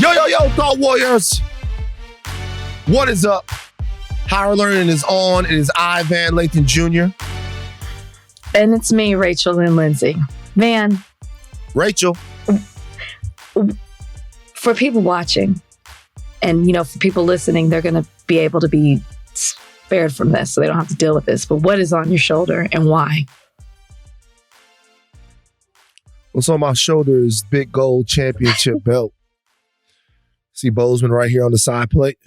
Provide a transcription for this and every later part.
Yo, Thought Warriors. What is up? Higher Learning is on. It is I, Van Lathan Jr. And it's me, Rachel and Lindsay. Van. Rachel. For people watching and, for people listening, they're going to be able to be spared from this, so they don't have to deal with this. But what is on your shoulder and why? What's on my shoulder is big gold championship belt. See Bozeman right here on the side plate.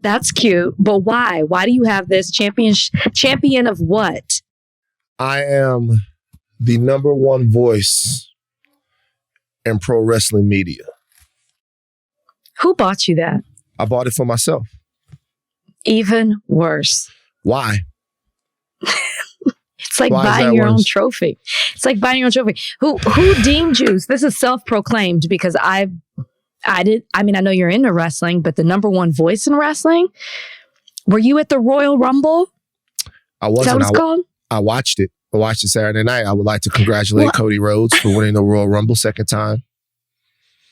That's cute, but why? Why do you have this champion of what? I am the number one voice in pro wrestling media. Who bought you that? I bought it for myself. Even worse. Why? It's like buying your own trophy. It's like buying your own trophy. Who deemed you? This is self-proclaimed because I know you're into wrestling, but the number one voice in wrestling. Were you at the Royal Rumble? I wasn't. Is that what it's called? I watched it. I watched it Saturday night. I would like to congratulate Cody Rhodes for winning the Royal Rumble second time.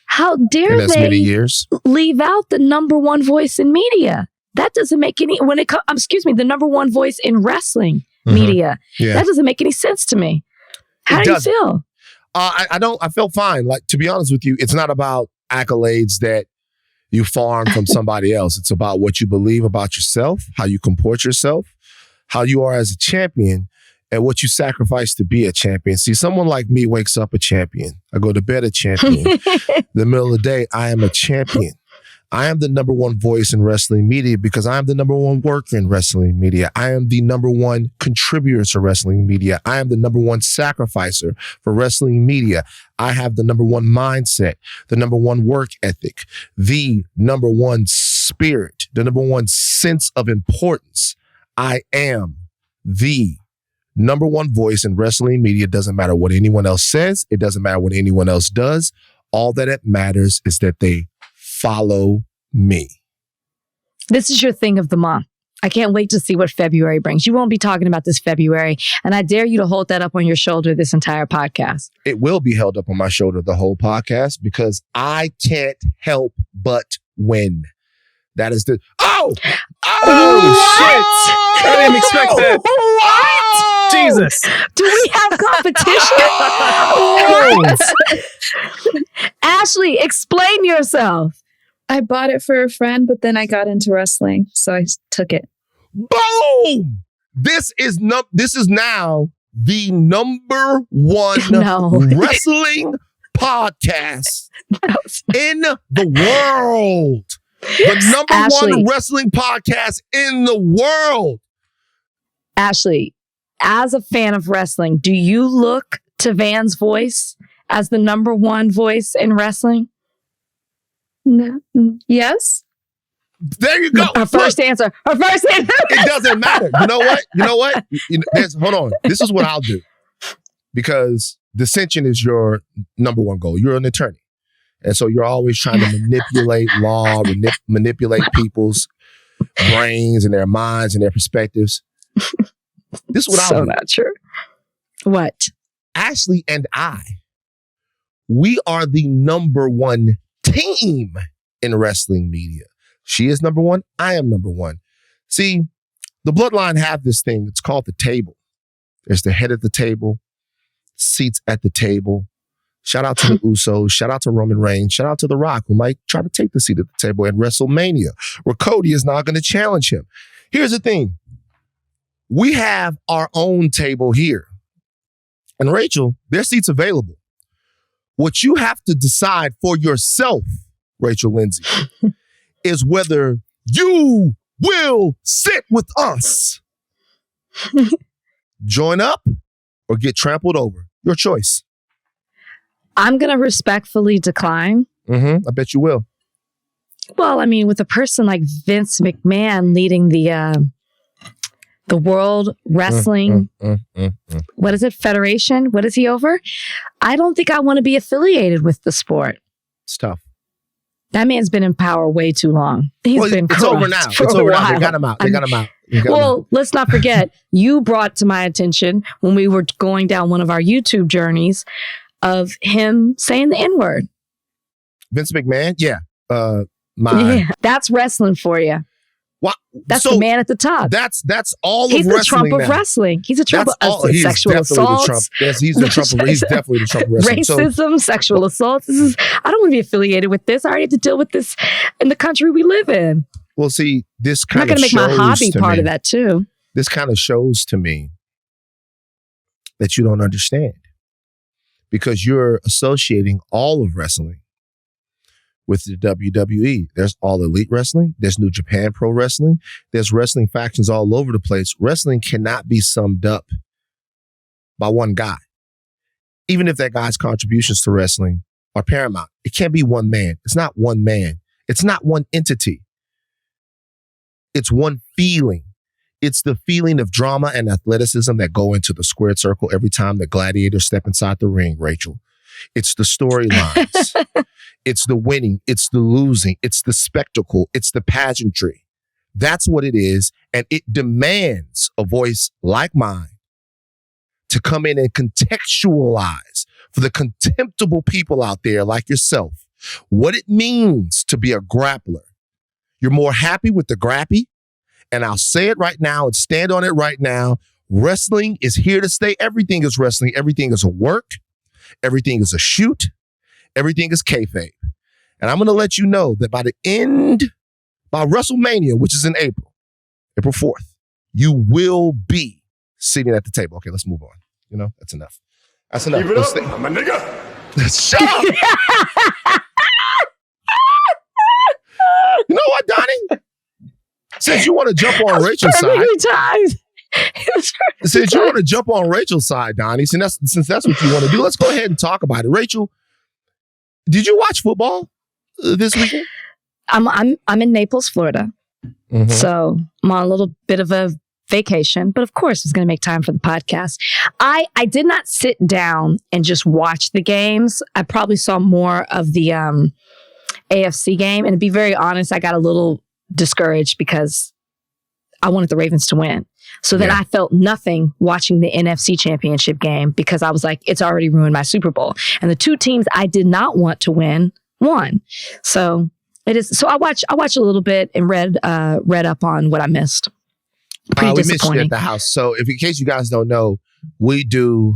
How dare they many years. Leave out the number one voice in media? That doesn't make any the number one voice in wrestling media. Yeah. That doesn't make any sense to me. How do you feel? I felt fine. Like, to be honest with you, it's not about accolades that you farm from somebody else. It's about what you believe about yourself, how you comport yourself, how you are as a champion, and what you sacrifice to be a champion. See, someone like me wakes up a champion. I go to bed a champion. The middle of the day, I am a champion. I am the number one voice in wrestling media because I am the number one worker in wrestling media. I am the number one contributor to wrestling media. I am the number one sacrificer for wrestling media. I have the number one mindset, the number one work ethic, the number one spirit, the number one sense of importance. I am the number one voice in wrestling media. It doesn't matter what anyone else says. It doesn't matter what anyone else does. All that it matters is that they follow me. This is your thing of the month. I can't wait to see what February brings. You won't be talking about this February, and I dare you to hold that up on your shoulder this entire podcast. It will be held up on my shoulder the whole podcast because I can't help but win. That is the... Oh! Shit! I didn't expect that. What? Jesus. Do we have competition? What? Ashleigh, explain yourself. I bought it for a friend, but then I got into wrestling, so I took it. Boom! This is now the number one wrestling podcast in the world. The number one wrestling podcast in the world. Ashleigh, as a fan of wrestling, do you look to Van's voice as the number one voice in wrestling? No. Yes. There you go. Her first answer. It doesn't matter. You know what? Hold on. This is what I'll do. Because dissension is your number one goal. You're an attorney. And so you're always trying to manipulate law, manipulate people's brains and their minds and their perspectives. This is what I'll do. So not true. What? Ashleigh and I, we are the number one team in wrestling media. She is number one. I am number one. See, the Bloodline have this thing. It's called the table. There's the head of the table, seats at the table. Shout out to the Usos. Shout out to Roman Reigns. Shout out to The Rock, who might try to take the seat at the table at WrestleMania, where Cody is not going to challenge him. Here's the thing. We have our own table here. And Rachel, their seat's available. What you have to decide for yourself, Rachel Lindsay, is whether you will sit with us. Join up or get trampled over. Your choice. I'm going to respectfully decline. I bet you will. Well, I mean, with a person like Vince McMahon leading the World Wrestling, what is it, Federation? What is he over? I don't think I want to be affiliated with the sport. It's tough. That man's been in power way too long. It's over now. It's over now. They got him out. Let's not forget, you brought to my attention when we were going down one of our YouTube journeys of him saying the N-word. Vince McMahon, yeah. That's wrestling for you. What? That's the man at the top. That's all he's of wrestling. He's the Trump of wrestling. He's a Trump of sexual assaults. Yes, he's the Trump. He's definitely the Trump of wrestling. Racism, sexual assaults. I don't want to be affiliated with this. I already have to deal with this in the country we live in. Well, see, this kind I'm not going to make my hobby part of that too. This kind of shows to me that you don't understand because you're associating all of wrestling with the WWE. There's All Elite Wrestling. There's New Japan Pro Wrestling. There's wrestling factions all over the place. Wrestling cannot be summed up by one guy. Even if that guy's contributions to wrestling are paramount, it can't be one man. It's not one man. It's not one entity. It's one feeling. It's the feeling of drama and athleticism that go into the squared circle every time the gladiators step inside the ring, Rachel. It's the storylines. It's the winning. It's the losing. It's the spectacle. It's the pageantry. That's what it is. And it demands a voice like mine to come in and contextualize for the contemptible people out there like yourself what it means to be a grappler. You're more happy with the grappy. And I'll say it right now and stand on it right now. Wrestling is here to stay. Everything is wrestling. Everything is a work. Everything is a shoot. Everything is kayfabe. And I'm going to let you know that by WrestleMania, which is in April 4th, you will be sitting at the table. Okay, let's move on. You know, that's enough. That's enough. Keep it up, my nigga. Shut up. You know what, Donnie? Since you want to jump on Rachel's side. Since you want to jump on Rachel's side, Donnie, since that's what you want to do, let's go ahead and talk about it. Rachel, did you watch football this weekend? I'm in Naples, Florida. Mm-hmm. So I'm on a little bit of a vacation, but of course it's going to make time for the podcast. I did not sit down and just watch the games. I probably saw more of the AFC game. And to be very honest, I got a little discouraged because I wanted the Ravens to win. So then I felt nothing watching the NFC Championship game because I was like, it's already ruined my Super Bowl. And the two teams I did not want to win won. So it is. So I watched a little bit and read up on what I missed. Pretty we missed you at the house. So if in case you guys don't know, we do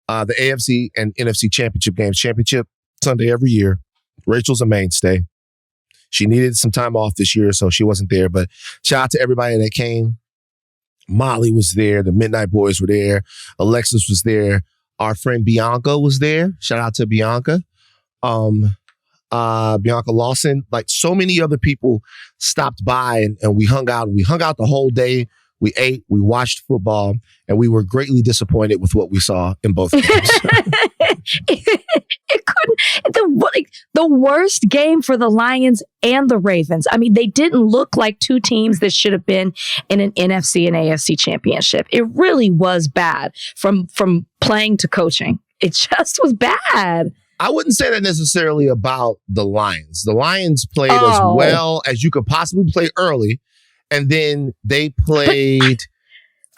the AFC and NFC Championship games. Championship Sunday every year. Rachel's a mainstay. She needed some time off this year, so she wasn't there. But shout out to everybody that came. Molly was there. The Midnight Boys were there. Alexis was there. Our friend Bianca was there. Shout out to Bianca. Bianca Lawson. Like so many other people stopped by and we hung out. We hung out the whole day. We ate, we watched football, and we were greatly disappointed with what we saw in both games. It couldn't. The worst game for the Lions and the Ravens. I mean, they didn't look like two teams that should have been in an NFC and AFC championship. It really was bad from playing to coaching. It just was bad. I wouldn't say that necessarily about the Lions. The Lions played as well as you could possibly play early. And then they played...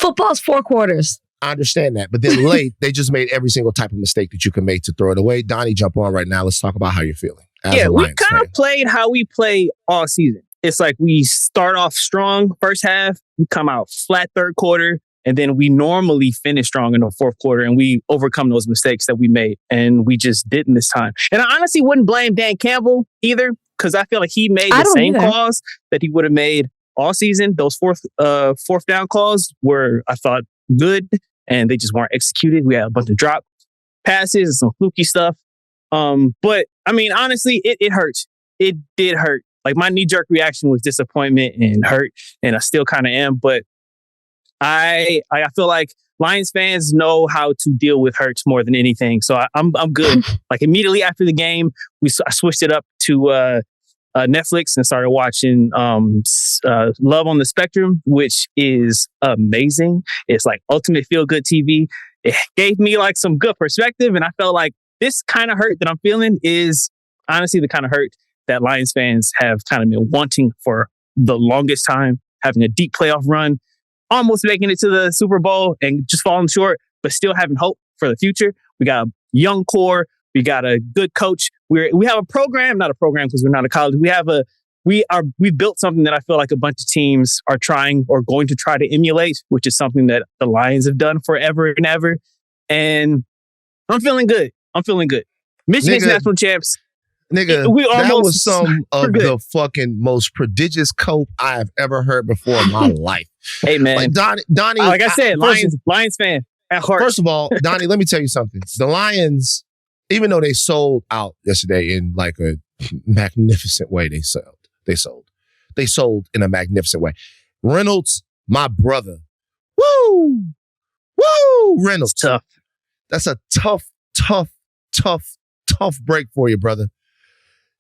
Football's 4 quarters. I understand that. But then late, they just made every single type of mistake that you can make to throw it away. Donnie, jump on right now. Let's talk about how you're feeling. Yeah, we kind of played how we play all season. It's like we start off strong first half, we come out flat third quarter, and then we normally finish strong in the fourth quarter, and we overcome those mistakes that we made. And we just didn't this time. And I honestly wouldn't blame Dan Campbell either, because I feel like he made the same calls that he would have made all season. Those fourth down calls were, I thought, good, and they just weren't executed. We had a bunch of drop passes and some fluky stuff. But I mean, honestly, it hurts. It did hurt. Like my knee-jerk reaction was disappointment and hurt, and I still kind of am. But I feel like Lions fans know how to deal with hurts more than anything. So I'm good. Like immediately after the game, I switched it up to Netflix and started watching Love on the Spectrum, which is amazing. It's like ultimate feel-good TV. It gave me like some good perspective, and I felt like this kind of hurt that I'm feeling is honestly the kind of hurt that Lions fans have kind of been wanting for the longest time, having a deep playoff run, almost making it to the Super Bowl and just falling short, but still having hope for the future. We got a young core. We got a good coach. We have a program, not a program because we're not a college. We built something that I feel like a bunch of teams are trying or going to try to emulate, which is something that the Lions have done forever and ever. And I'm feeling good. Michigan's national champs. Nigga, that was some of the fucking most prodigious cope I have ever heard before in my life. Hey, man. Like Donnie, like I said, Lions fan at heart. First of all, Donnie, let me tell you something. The Lions, even though they sold out yesterday in like a magnificent way, they sold in a magnificent way. Reynolds, my brother. Woo! Reynolds. Tough. That's a tough break for you, brother.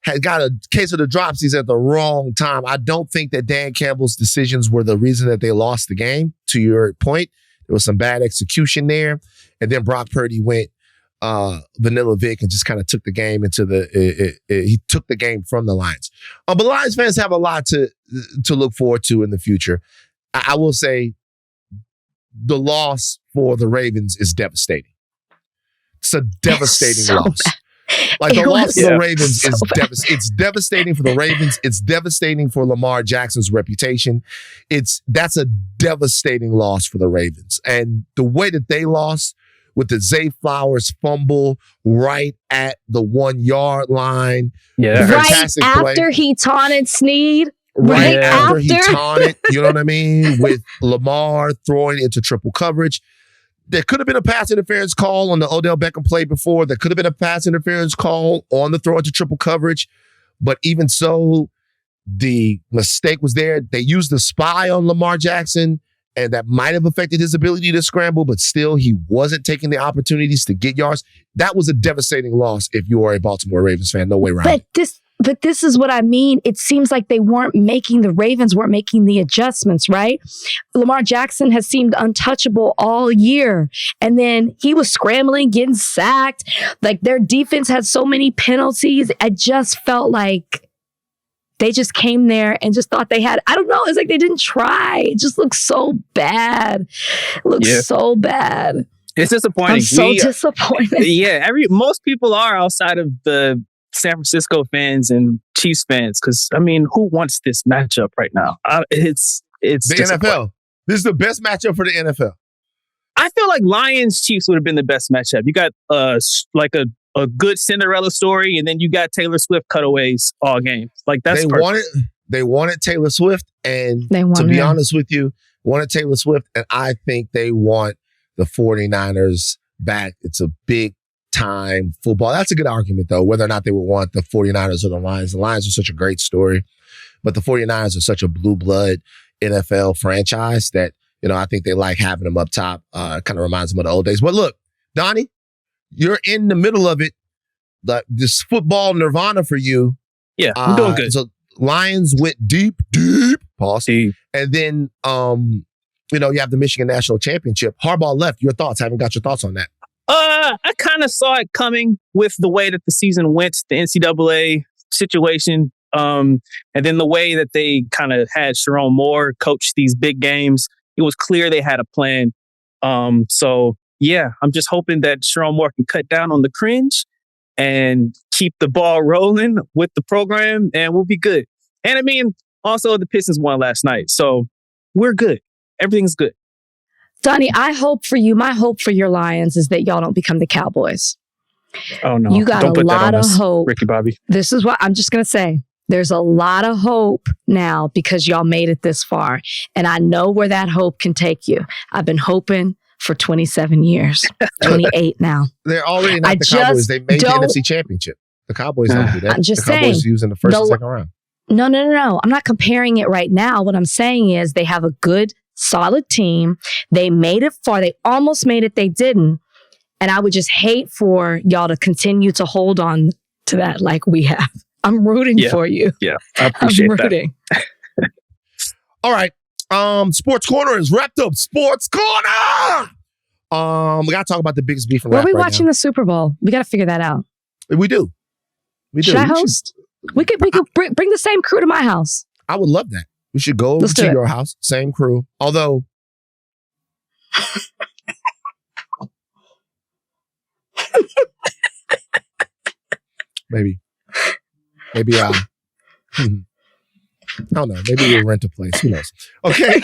Had got a case of the dropsies at the wrong time. I don't think that Dan Campbell's decisions were the reason that they lost the game. To your point, there was some bad execution there. And then Brock Purdy went Vanilla Vic and just kind of took the game he took the game from the Lions. But Lions fans have a lot to look forward to in the future. I will say the loss for the Ravens is devastating. It's a devastating loss. Bad. Like the loss for the Ravens is it's devastating for the Ravens. It's devastating for Lamar Jackson's reputation. That's a devastating loss for the Ravens. And the way that they lost with the Zay Flowers fumble right at the 1 yard line. Yeah. Right after he taunted Snead. Right after he taunted, you know what I mean? With Lamar throwing into triple coverage. There could have been a pass interference call on the Odell Beckham play before. There could have been a pass interference call on the throw into triple coverage. But even so, the mistake was there. They used the spy on Lamar Jackson, and that might have affected his ability to scramble, but still, he wasn't taking the opportunities to get yards. That was a devastating loss if you are a Baltimore Ravens fan. No way around it. But this is what I mean. It seems like the Ravens weren't making the adjustments, right? Lamar Jackson has seemed untouchable all year. And then he was scrambling, getting sacked. Like their defense had so many penalties. I just felt like they just came there and just thought they had, I don't know. It's like they didn't try. It just looks so bad. It looks so bad. It's disappointing. I'm so disappointed. Yeah. Most people are outside of the San Francisco fans and Chiefs fans, because I mean, who wants this matchup right now? It's the NFL. This is the best matchup for the NFL. I feel like Lions Chiefs would have been the best matchup. You got like a good Cinderella story, and then you got Taylor Swift cutaways all game. Like that's they wanted Taylor Swift, and to be honest with you, wanted Taylor Swift, and I think they want the 49ers back. It's a big time football. That's a good argument, though, whether or not they would want the 49ers or the Lions. The Lions are such a great story, but the 49ers are such a blue blood NFL franchise that, you know, I think they like having them up top. Kind of reminds them of the old days. But look, Donnie, you're in the middle of it. This football nirvana for you. Yeah, I'm doing good. So Lions went deep, pause. Deep. And then, you know, you have the Michigan National Championship. Harbaugh left. Your thoughts? I haven't got your thoughts on that. I kind of saw it coming with the way that the season went, the NCAA situation, and then the way that they kind of had Sharon Moore coach these big games. It was clear they had a plan. So, yeah, I'm just hoping that Sharon Moore can cut down on the cringe and keep the ball rolling with the program, and we'll be good. And I mean, also the Pistons won last night, so we're good. Everything's good. Donnie, my hope for your Lions is that y'all don't become the Cowboys. Oh, no. You got a lot of hope. Ricky Bobby. This is what I'm just going to say. There's a lot of hope now because y'all made it this far. And I know where that hope can take you. I've been hoping for 27 years, 28 now. They're already not the Cowboys. They made the NFC Championship. The Cowboys don't do that. I'm just saying. The Cowboys using the first and second round. No. I'm not comparing it right now. What I'm saying is they have a good, solid team. They made it far. They almost made it. They didn't. And I would just hate for y'all to continue to hold on to that like we have. I'm rooting for you. Yeah, I appreciate that. All right. Sports Corner is wrapped up. Sports Corner! We got to talk about the biggest beef in rap Are we right watching now. the Super Bowl? We got to figure that out. We do. Should I host? We could bring the same crew to my house. I would love that. We should go to your house, same crew. Although, Maybe. I don't know. Maybe we'll rent a place. Who knows? Okay.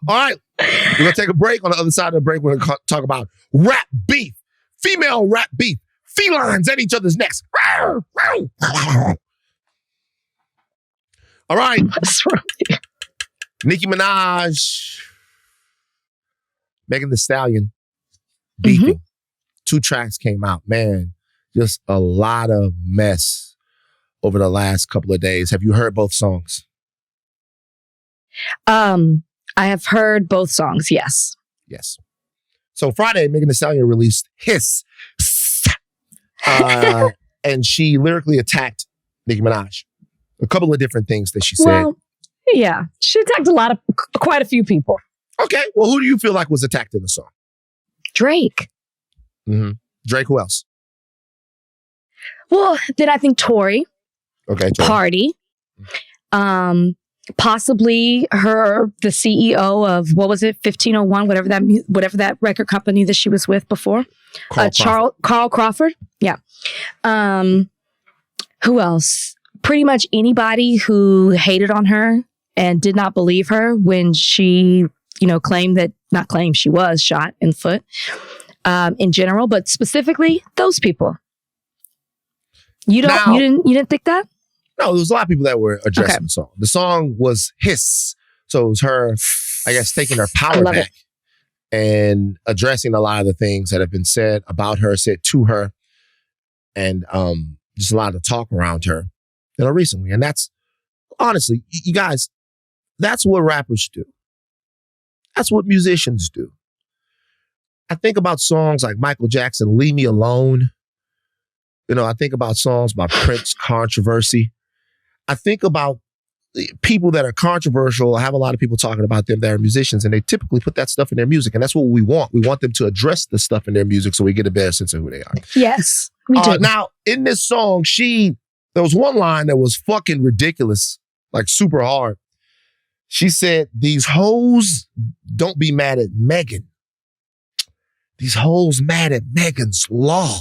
All right. We're going to take a break. On the other side of the break, we're going to talk about rap beef. Female rap beef. Felines at each other's necks. All right. Nicki Minaj, Megan Thee Stallion, beefing. 2 tracks came out. Man, just a lot of mess over the last couple of days. Have you heard both songs? I have heard both songs, yes. Yes. So Friday, Megan Thee Stallion released Hiss. And she lyrically attacked Nicki Minaj. A couple of different things that she said. Well, yeah. She attacked quite a few people. Okay. Well, who do you feel like was attacked in the song? Drake. Mm-hmm. Drake, who else? Well, then I think Tory. Okay. Party. Possibly the CEO of, what was it, 1501, whatever that record company that she was with before. Carl Crawford. Yeah. Who else? Pretty much anybody who hated on her and did not believe her when she, she was shot in the foot, in general, but specifically those people. You didn't think that? No, there was a lot of people that were addressing the song. The song was Hiss. So it was her, I guess, taking her power back and addressing a lot of the things that have been said about her, said to her, and just a lot of talk around her, recently. And that's, honestly, you guys, that's what rappers do. That's what musicians do. I think about songs like Michael Jackson, Leave Me Alone. I think about songs by Prince, Controversy. I think about people that are controversial. I have a lot of people talking about them that are musicians, and they typically put that stuff in their music. And that's what we want. We want them to address the stuff in their music so we get a better sense of who they are. Yes, we do. Now, in this song, there was one line that was fucking ridiculous, like super hard. She said, "These hoes don't be mad at Megan. These hoes mad at Megan's law."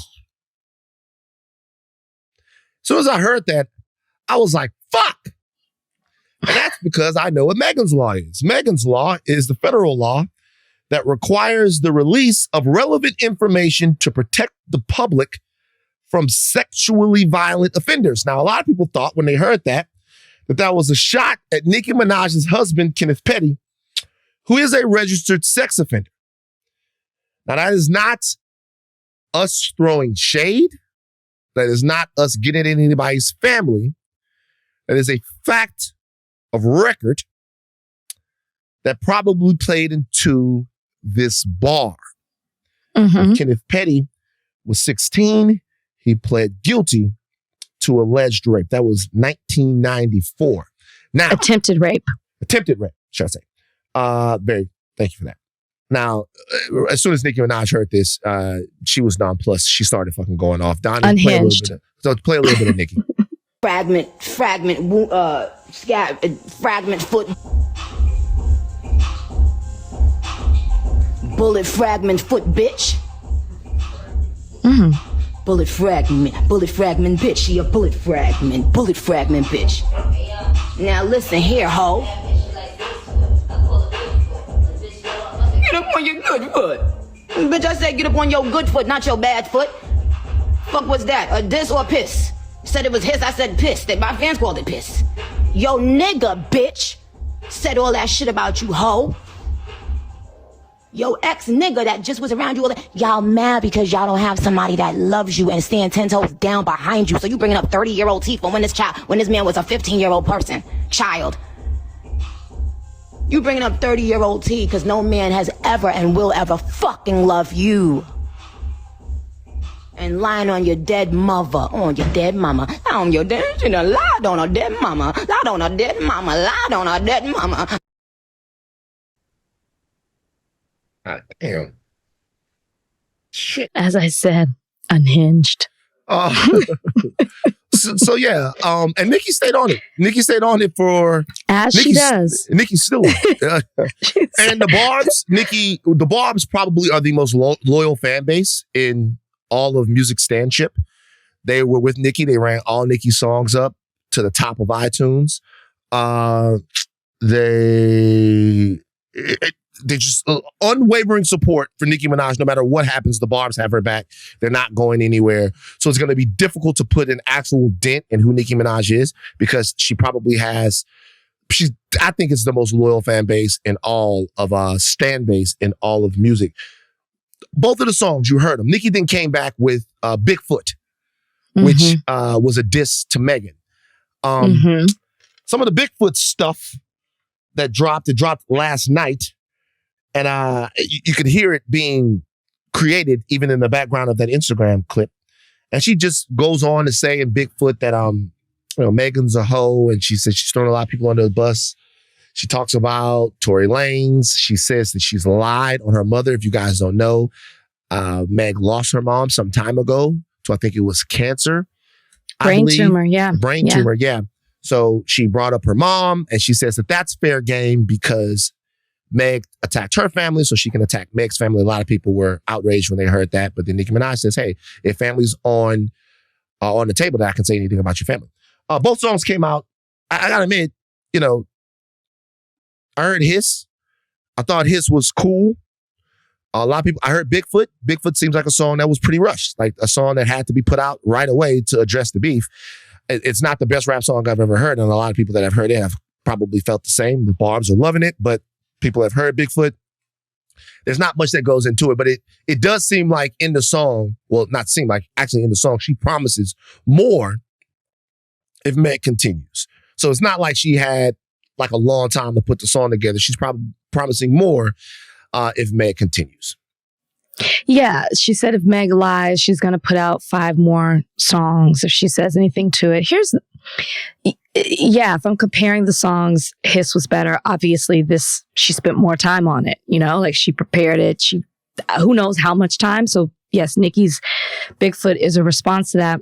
As soon as I heard that, I was like, fuck. And that's because I know what Megan's Law is. Megan's Law is the federal law that requires the release of relevant information to protect the public from sexually violent offenders. Now, a lot of people thought when they heard that was a shot at Nicki Minaj's husband, Kenneth Petty, who is a registered sex offender. Now, that is not us throwing shade. That is not us getting in anybody's family. That is a fact of record that probably played into this bar. When Kenneth Petty was 16, he pled guilty to alleged rape. That was 1994. Now, attempted rape, should I say. Thank you for that. Now, as soon as Nicki Minaj heard this, she was nonplussed. She started fucking going off. Donnie, unhinged. Play a little bit of Nicki. Fragment foot. Bullet fragment foot, bitch. Bullet fragment, bitch. She a bullet fragment, bitch. Now listen here, hoe. Get up on your good foot. Bitch, I said get up on your good foot, not your bad foot. Fuck was that, a diss or a piss? Said it was hiss, I said piss. My fans called it piss. Yo nigga, bitch, said all that shit about you, hoe. Yo ex-nigga that just was around you all that. Y'all mad because y'all don't have somebody that loves you and stand 10 toes down behind you. So you bringing up 30-year-old teeth from when this man was a 15-year-old child. You bringing up 30-year-old tea because no man has ever and will ever fucking love you. And lying on your dead mother, on your dead mama. On your dead, you know, lied on a dead mama. Lied on a dead mama. Lied on a dead mama. God damn. Shit. As I said, unhinged. So yeah, and Nicki stayed on it. Nicki stayed on it for she does. Nicki still on it. And the Barbs probably are the most loyal fan base in all of music standship. They were with Nicki. They ran all Nicki songs up to the top of iTunes. They just unwavering support for Nicki Minaj. No matter what happens, the Barbs have her back. They're not going anywhere. So it's going to be difficult to put an actual dent in who Nicki Minaj is because she probably has. I think it's the most loyal fan base in all of stan base in all of music. Both of the songs you heard them. Nicki then came back with Bigfoot, which was a diss to Megan. Some of the Bigfoot stuff that dropped last night, and you could hear it being created even in the background of that Instagram clip. And she just goes on to say in Bigfoot that Megan's a hoe, and she said she's throwing a lot of people under the bus. She talks about Tory Lanez. She says that she's lied on her mother. If you guys don't know, Meg lost her mom some time ago to, I think it was cancer. Brain tumor, yeah. Brain tumor, yeah. So she brought up her mom, and she says that that's fair game because Meg attacked her family, so she can attack Meg's family. A lot of people were outraged when they heard that. But then Nicki Minaj says, hey, if family's on the table, that I can say anything about your family. Both songs came out. I gotta admit, I heard Hiss. I thought Hiss was cool. A lot of people, I heard Bigfoot. Bigfoot seems like a song that was pretty rushed, like a song that had to be put out right away to address the beef. It's not the best rap song I've ever heard, and a lot of people that have heard it have probably felt the same. The Barbs are loving it, but people have heard Bigfoot. There's not much that goes into it, but it does seem like in the song, well, not seem like, actually in the song, she promises more if Meg continues. So it's not like she had like a long time to put the song together. She's probably promising more if Meg continues. Yeah, she said if Meg lies, she's going to put out 5 more songs if she says anything to it. If I'm comparing the songs, Hiss was better. Obviously, she spent more time on it, like she prepared it. Who knows how much time. So yes, Nicki's Bigfoot is a response to that.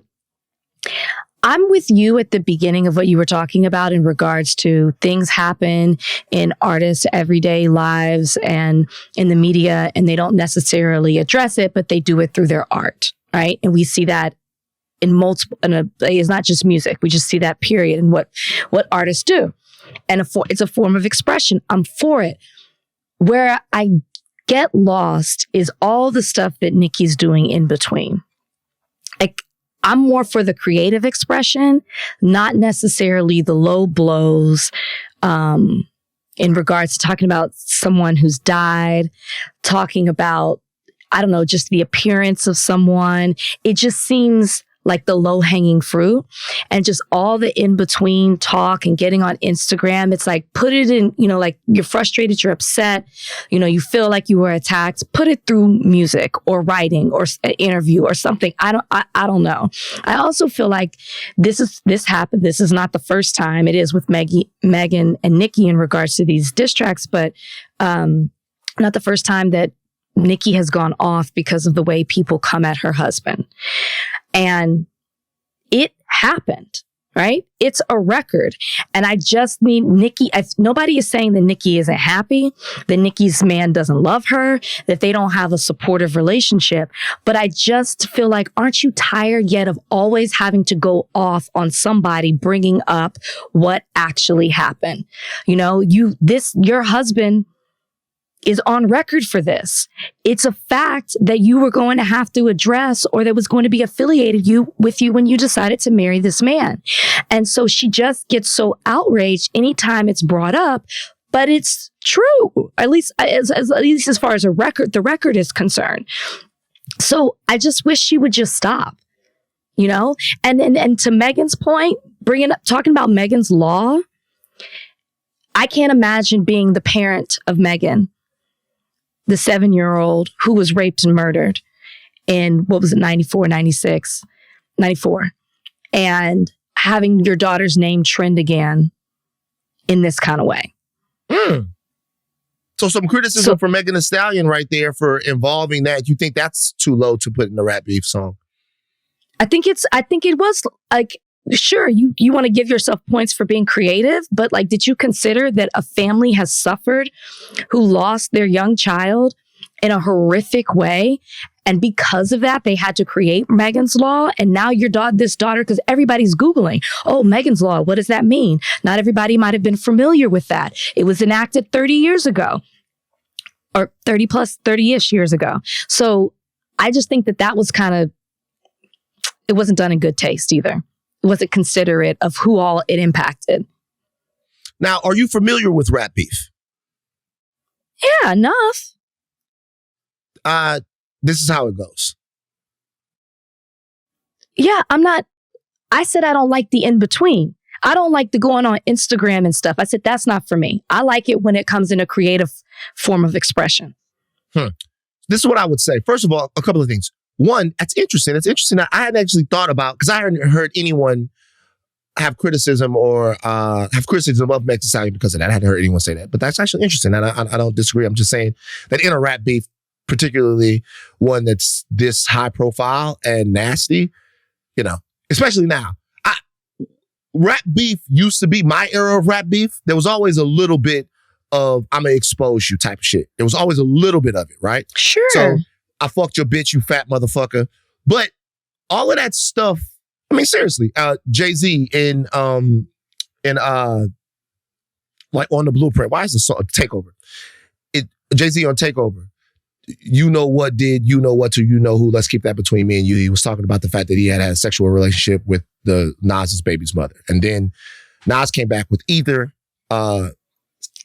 I'm with you at the beginning of what you were talking about in regards to things happen in artists' everyday lives and in the media, and they don't necessarily address it, but they do it through their art, right? And we see that it's not just music. We just see that period in what artists do. And it's a form of expression. I'm for it. Where I get lost is all the stuff that Nicki's doing in between. I'm more for the creative expression, not necessarily the low blows in regards to talking about someone who's died, talking about, just the appearance of someone. It just seems like the low-hanging fruit, and just all the in-between talk and getting on Instagram. It's like, put it in, like you're frustrated, you're upset, you feel like you were attacked, put it through music or writing or an interview or something. I don't know. I also feel like this happened. This is not the first time. It is with Megan and Nicki in regards to these diss tracks, but not the first time that Nicki has gone off because of the way people come at her husband. And it happened, right? It's a record. And I just need Nicki. Nobody is saying that Nicki isn't happy, that Nicki's man doesn't love her, that they don't have a supportive relationship. But I just feel like, aren't you tired yet of always having to go off on somebody bringing up what actually happened? Your husband is on record for this. It's a fact that you were going to have to address, or that was going to be affiliated with you when you decided to marry this man. And so she just gets so outraged anytime it's brought up, but it's true, at least as far as the record is concerned. So I just wish she would just stop, and to Megan's point, talking about Megan's law, I can't imagine being the parent of Megan, the 7-year-old who was raped and murdered in, 94, and having your daughter's name trend again in this kind of way. So some criticism for Megan Thee Stallion right there for involving that. You think that's too low to put in a rap beef song? I think it was like, sure, you want to give yourself points for being creative, but like, did you consider that a family has suffered who lost their young child in a horrific way? And because of that, they had to create Megan's Law. And now this daughter, because everybody's Googling, oh, Megan's Law, what does that mean? Not everybody might have been familiar with that. It was enacted 30 years ago or 30-ish years ago. So I just think that was kind of, it wasn't done in good taste either. It wasn't considerate of who all it impacted. Now, are you familiar with rap beef? Yeah, enough. This is how it goes. Yeah, I said I don't like the in-between. I don't like the going on Instagram and stuff. I said, that's not for me. I like it when it comes in a creative form of expression. This is what I would say. First of all, a couple of things. One, that's interesting. It's interesting. I hadn't actually thought about, because I hadn't heard anyone have criticism or have criticism of Megan Thee Stallion because of that. I hadn't heard anyone say that. But that's actually interesting. And I don't disagree. I'm just saying that in a rap beef, particularly one that's this high profile and nasty, especially now. Rap beef used to be my era of rap beef. There was always a little bit of I'm gonna expose you type of shit. There was always a little bit of it, right? Sure. So I fucked your bitch, you fat motherfucker. But all of that stuff, I mean, seriously, Jay-Z in like on the Blueprint. Why is the song Takeover? Jay-Z on Takeover. You know what did, you know what to, you know who, let's keep that between me and you. He was talking about the fact that he had a sexual relationship with the Nas's baby's mother. And then Nas came back with either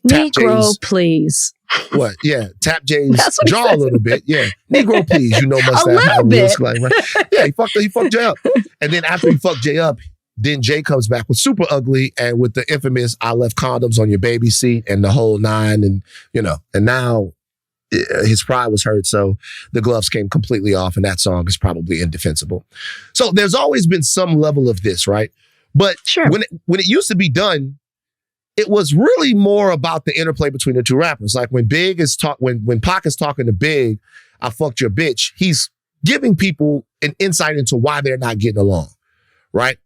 Negro, please. What? Yeah. Tap Jay's jaw a little bit. Yeah. Negro, please. You know must have have bit. Like, right? Yeah, he fucked Jay up. And then after he fucked Jay up, then Jay comes back with Super Ugly and with the infamous I left condoms on your baby seat and the whole nine. And, and now his pride was hurt. So the gloves came completely off and that song is probably indefensible. So there's always been some level of this, right? But sure. when it used to be done, it was really more about the interplay between the two rappers. Like when when Pac is talking to Big, I fucked your bitch, he's giving people an insight into why they're not getting along, right?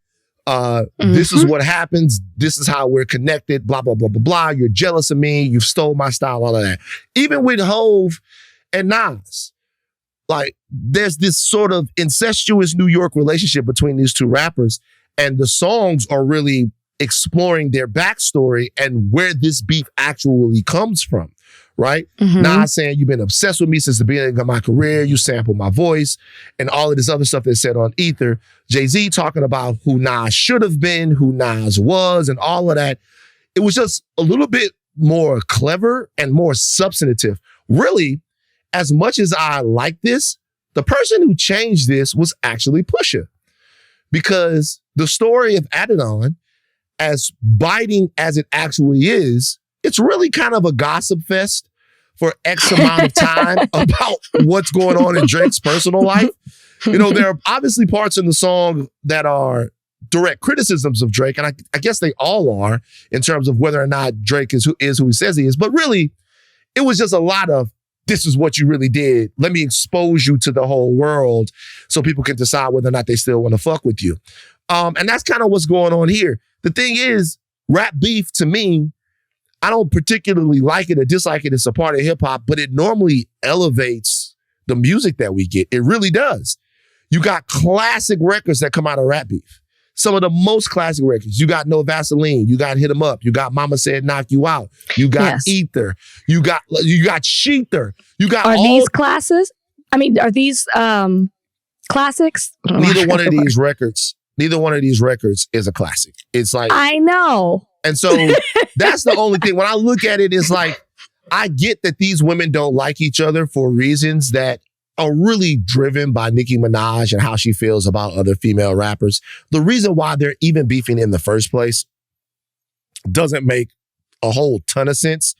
This is what happens. This is how we're connected, blah, blah, blah, blah, blah. You're jealous of me. You've stole my style, all of that. Even with Hove and Nas, like there's this sort of incestuous New York relationship between these two rappers. And the songs are really exploring their backstory and where this beef actually comes from, right? Nas saying, you've been obsessed with me since the beginning of my career. You sampled my voice and all of this other stuff that's said on Ether. Jay-Z talking about who Nas should have been, who Nas was, and all of that. It was just a little bit more clever and more substantive. Really, as much as I like this, the person who changed this was actually Pusha. Because the story of Adidon, as biting as it actually is, it's really kind of a gossip fest for X amount of time about what's going on in Drake's personal life. There are obviously parts in the song that are direct criticisms of Drake, and I guess they all are in terms of whether or not Drake is who he says he is. But really, it was just a lot of, this is what you really did. Let me expose you to the whole world so people can decide whether or not they still want to fuck with you. And that's kind of what's going on here. The thing is, rap beef to me, I don't particularly like it or dislike it. It's a part of hip hop, but it normally elevates the music that we get. It really does. You got classic records that come out of rap beef. Some of the most classic records. You got No Vaseline. You got Hit 'Em Up. You got Mama Said Knock You Out. You got Ether. You got Sheether. You got these classes? I mean, are these classics? Neither one of these records is a classic. It's like, I know. And so that's the only thing. When I look at it, it's like, I get that these women don't like each other for reasons that are really driven by Nicki Minaj and how she feels about other female rappers. The reason why they're even beefing in the first place doesn't make a whole ton of sense.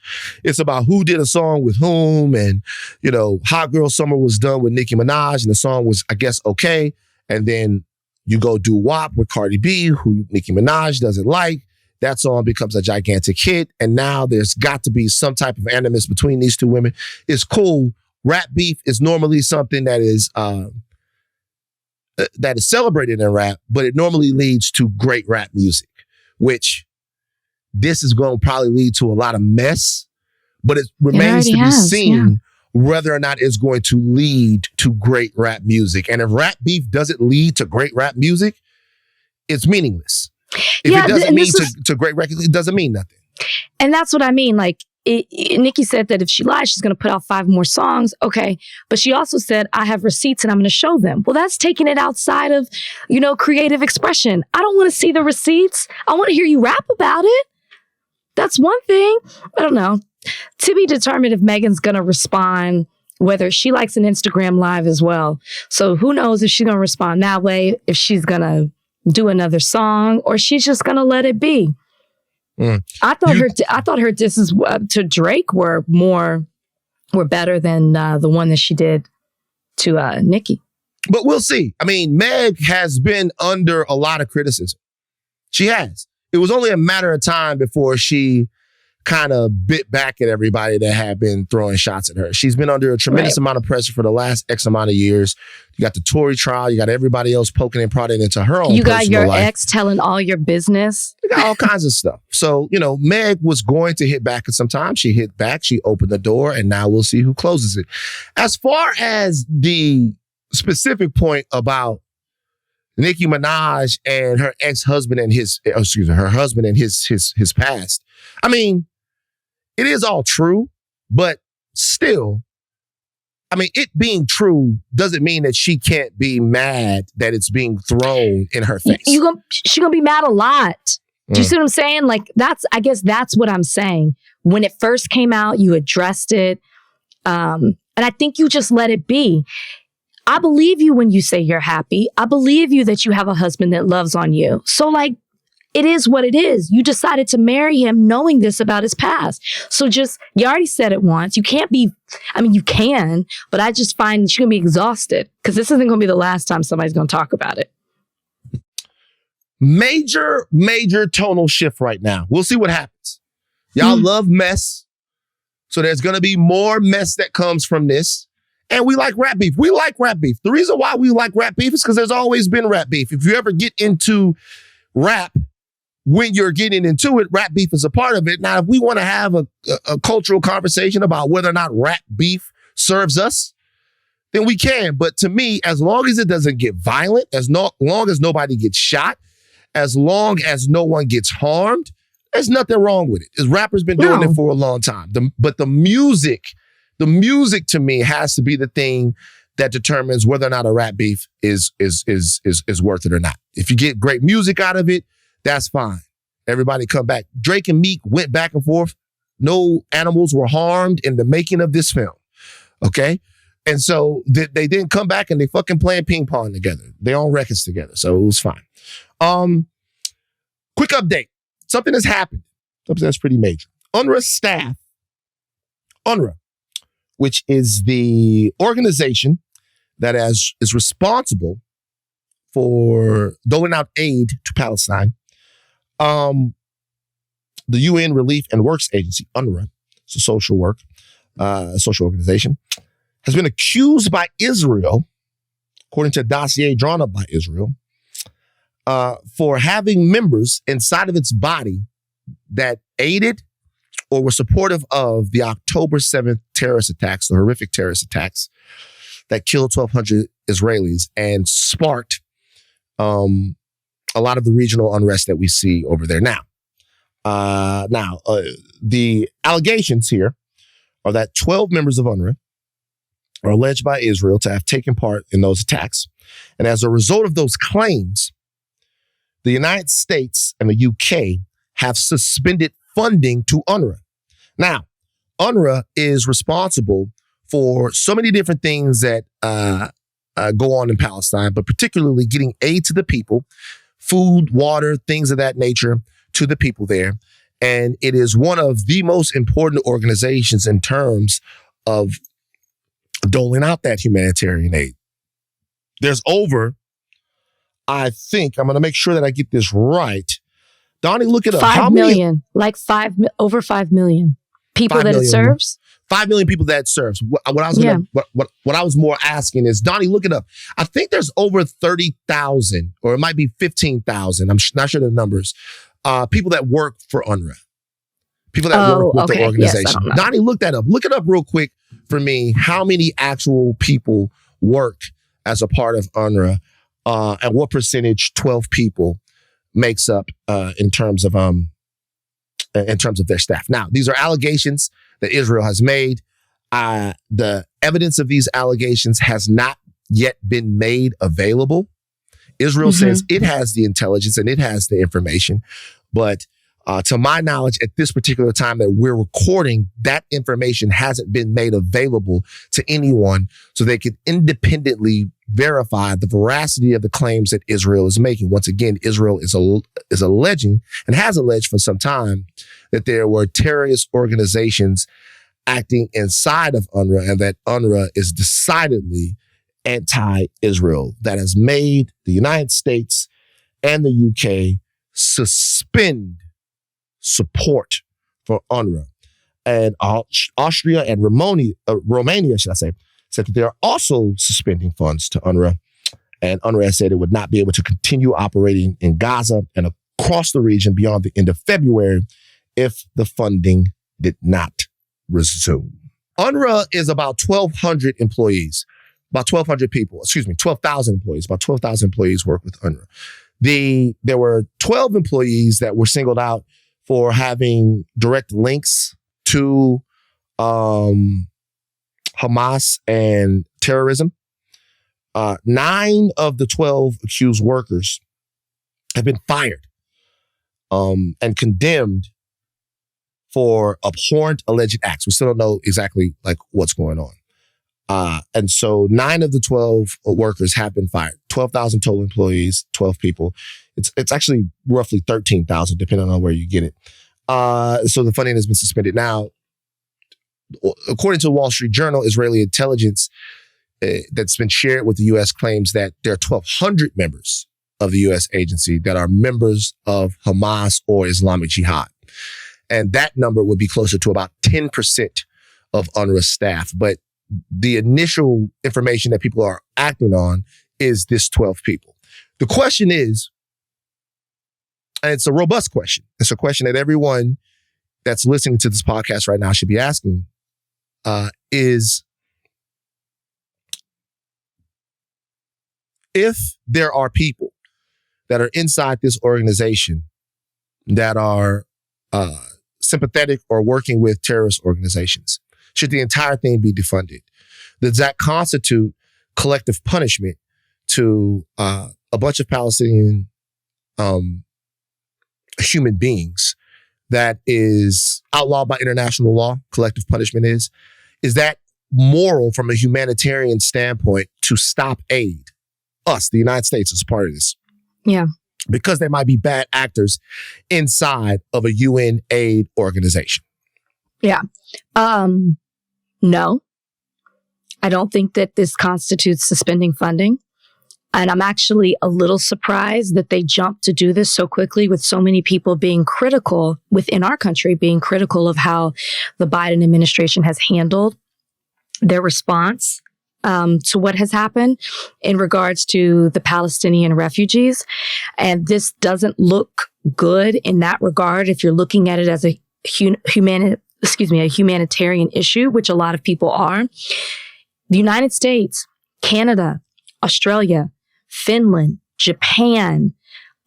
It's about who did a song with whom, and, Hot Girl Summer was done with Nicki Minaj and the song was, I guess, okay. And then you go do WAP with Cardi B, who Nicki Minaj doesn't like. That song becomes a gigantic hit. And now there's got to be some type of animus between these two women. It's cool. Rap beef is normally something that is celebrated in rap, but it normally leads to great rap music, which this is going to probably lead to a lot of mess, but it remains to be seen whether or not it's going to lead to great rap music. And if rap beef doesn't lead to great rap music, it's meaningless. If it doesn't mean to great records, it doesn't mean nothing. And that's what I mean. Like, Nicki said that if she lies, she's going to put out 5 more songs. Okay. But she also said, I have receipts and I'm going to show them. Well, that's taking it outside of, creative expression. I don't want to see the receipts. I want to hear you rap about it. That's one thing. I don't know. To be determined if Megan's going to respond, whether she likes an Instagram live as well. So who knows if she's going to respond that way, if she's going to do another song, or she's just going to let it be. I thought her disses to Drake were better than the one that she did to Nicki. But we'll see. I mean, Meg has been under a lot of criticism. She has. It was only a matter of time before she kind of bit back at everybody that had been throwing shots at her. She's been under a tremendous amount of pressure for the last X amount of years. You got the Tory trial. You got everybody else poking and prodding into her own. You got your life. Ex telling all your business. You got all kinds of stuff. So, Meg was going to hit back at some time. She hit back. She opened the door, and now we'll see who closes it. As far as the specific point about Nicki Minaj and her ex-husband and her husband and his past. I mean, it is all true, but still, it being true doesn't mean that she can't be mad that it's being thrown in her face. She's gonna be mad a lot. Do you see what I'm saying? Like, I guess that's what I'm saying. When it first came out, you addressed it. And I think you just let it be. I believe you when you say you're happy. I believe you that you have a husband that loves on you. So it is what it is. You decided to marry him knowing this about his past. So you already said it once. You can't be, you can, but I just find you're going to be exhausted because this isn't going to be the last time somebody's going to talk about it. Major tonal shift right now. We'll see what happens. Y'all love mess. So there's going to be more mess that comes from this. And we like rap beef. We like rap beef. The reason why we like rap beef is because there's always been rap beef. If you ever get into rap, when you're getting into it, rap beef is a part of it. Now, if we want to have a cultural conversation about whether or not rap beef serves us, then we can. But to me, as long as it doesn't get violent, long as nobody gets shot, as long as no one gets harmed, there's nothing wrong with it. This rapper's been doing it for a long time. But the music to me has to be the thing that determines whether or not a rap beef is worth it or not. If you get great music out of it, that's fine. Everybody come back. Drake and Meek went back and forth. No animals were harmed in the making of this film. Okay? And so they didn't come back and they fucking playing ping pong together. They on records together. So it was fine. Quick update. Something has happened. Something that's pretty major. UNRWA staff, which is the organization that is responsible for doling out aid to Palestine. The UN Relief and Works Agency, UNRWA, it's a social organization, has been accused by Israel, according to a dossier drawn up by Israel, for having members inside of its body that aided or were supportive of the October 7th terrorist attacks, the horrific terrorist attacks that killed 1,200 Israelis and sparked a lot of the regional unrest that we see over there now. The allegations here are that 12 members of UNRWA are alleged by Israel to have taken part in those attacks. And as a result of those claims, the United States and the UK have suspended funding to UNRWA. Now, UNRWA is responsible for so many different things that go on in Palestine, but particularly getting aid to the people, food, water, things of that nature to the people there. And it is one of the most important organizations in terms of doling out that humanitarian aid. There's over, I think, I'm going to make sure that I get this right. Donnie, look it up. 5 million, over 5 million people that it serves. 5 million people that it serves. What I was more asking is, Donnie, look it up. I think there's over 30,000, or it might be 15,000. I'm not sure the numbers. People that work for UNRWA. People that work with the organization. Yes, Donnie, look that up. Look it up real quick for me how many actual people work as a part of UNRWA and what percentage 12 people makes up in terms of their staff. Now, these are allegations that Israel has made. The evidence of these allegations has not yet been made available. Israel says it has the intelligence and it has the information, but to my knowledge, at this particular time that we're recording, that information hasn't been made available to anyone so they can independently verify the veracity of the claims that Israel is making. Once again, Israel is alleging and has alleged for some time that there were terrorist organizations acting inside of UNRWA and that UNRWA is decidedly anti-Israel. That has made the United States and the UK suspend support for UNRWA. And Austria and Romania, should I say, said that they are also suspending funds to UNRWA. And UNRWA said it would not be able to continue operating in Gaza and across the region beyond the end of February if the funding did not resume. UNRWA is about 1,200 employees, about 1,200 people, 12,000 employees, about 12,000 employees work with UNRWA. There were 12 employees that were singled out for having direct links to Hamas and terrorism. 9 of the 12 accused workers have been fired and condemned for abhorrent alleged acts. We still don't know exactly what's going on. And so 9 of the 12 workers have been fired. 12,000 total employees, 12 people. It's actually roughly 13,000, depending on where you get it. So the funding has been suspended. Now, according to the Wall Street Journal, Israeli intelligence that's been shared with the U.S. claims that there are 1,200 members of the U.S. agency that are members of Hamas or Islamic Jihad. And that number would be closer to about 10% of UNRWA staff. But the initial information that people are acting on is this 12 people. The question is, and it's a robust question. It's a question that everyone that's listening to this podcast right now should be asking, is if there are people that are inside this organization that are sympathetic or working with terrorist organizations, should the entire thing be defunded? Does that constitute collective punishment to a bunch of Palestinian human beings that is outlawed by international law? Collective punishment is that moral from a humanitarian standpoint to stop aid? Us, the United States, is part of this. Yeah. Because there might be bad actors inside of a UN aid organization. Yeah. No, I don't think that this constitutes suspending funding. And I'm actually a little surprised that they jumped to do this so quickly, with so many people being critical within our country, being critical of how the Biden administration has handled their response to what has happened in regards to the Palestinian refugees. And this doesn't look good in that regard if you're looking at it as a humanitarian issue, which a lot of people are. The United States, Canada, Australia, Finland, Japan,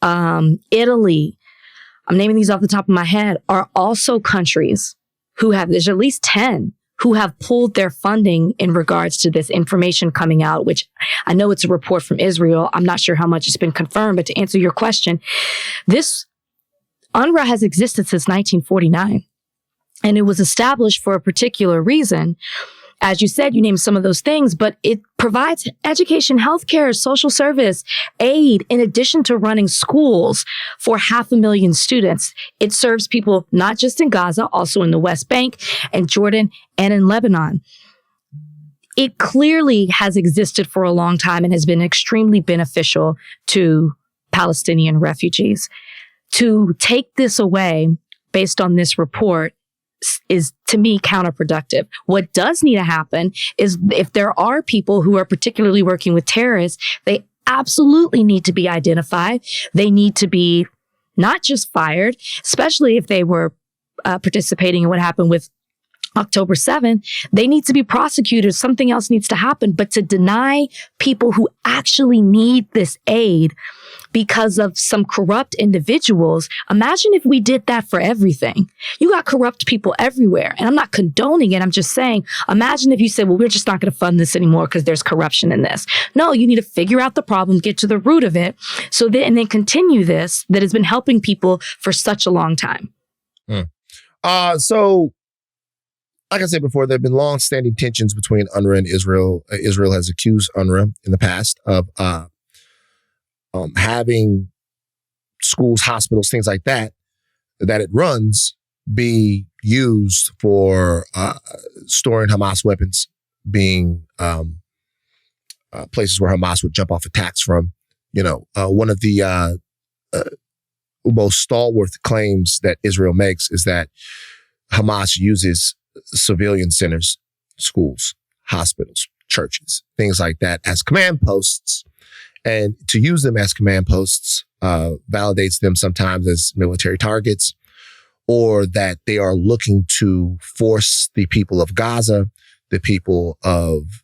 Italy, I'm naming these off the top of my head, are also countries who have, there's at least 10 who have pulled their funding in regards to this information coming out, which I know it's a report from Israel. I'm not sure how much it's been confirmed, but to answer your question, this UNRWA has existed since 1949, and it was established for a particular reason. As you said, you named some of those things, but it provides education, healthcare, social service, aid, in addition to running schools for 500,000 students. It serves people not just in Gaza, also in the West Bank and Jordan and in Lebanon. It clearly has existed for a long time and has been extremely beneficial to Palestinian refugees. To take this away based on this report is, to me, counterproductive. What does need to happen is, if there are people who are particularly working with terrorists, they absolutely need to be identified. They need to be not just fired, especially if they were participating in what happened with October 7th, they need to be prosecuted. Something else needs to happen. But to deny people who actually need this aid because of some corrupt individuals, imagine if we did that for everything. You got corrupt people everywhere. And I'm not condoning it. I'm just saying, imagine if you said, well, we're just not going to fund this anymore because there's corruption in this. No, you need to figure out the problem, get to the root of it, and then continue this that has been helping people for such a long time. So, like I said before, there have been long-standing tensions between UNRWA and Israel. Israel has accused UNRWA in the past of having schools, hospitals, things like that it runs be used for storing Hamas weapons, being places where Hamas would jump off attacks from. One of the most stalwart claims that Israel makes is that Hamas uses civilian centers, schools, hospitals, churches, things like that as command posts. And to use them as command posts validates them sometimes as military targets, or that they are looking to force the people of Gaza, the people of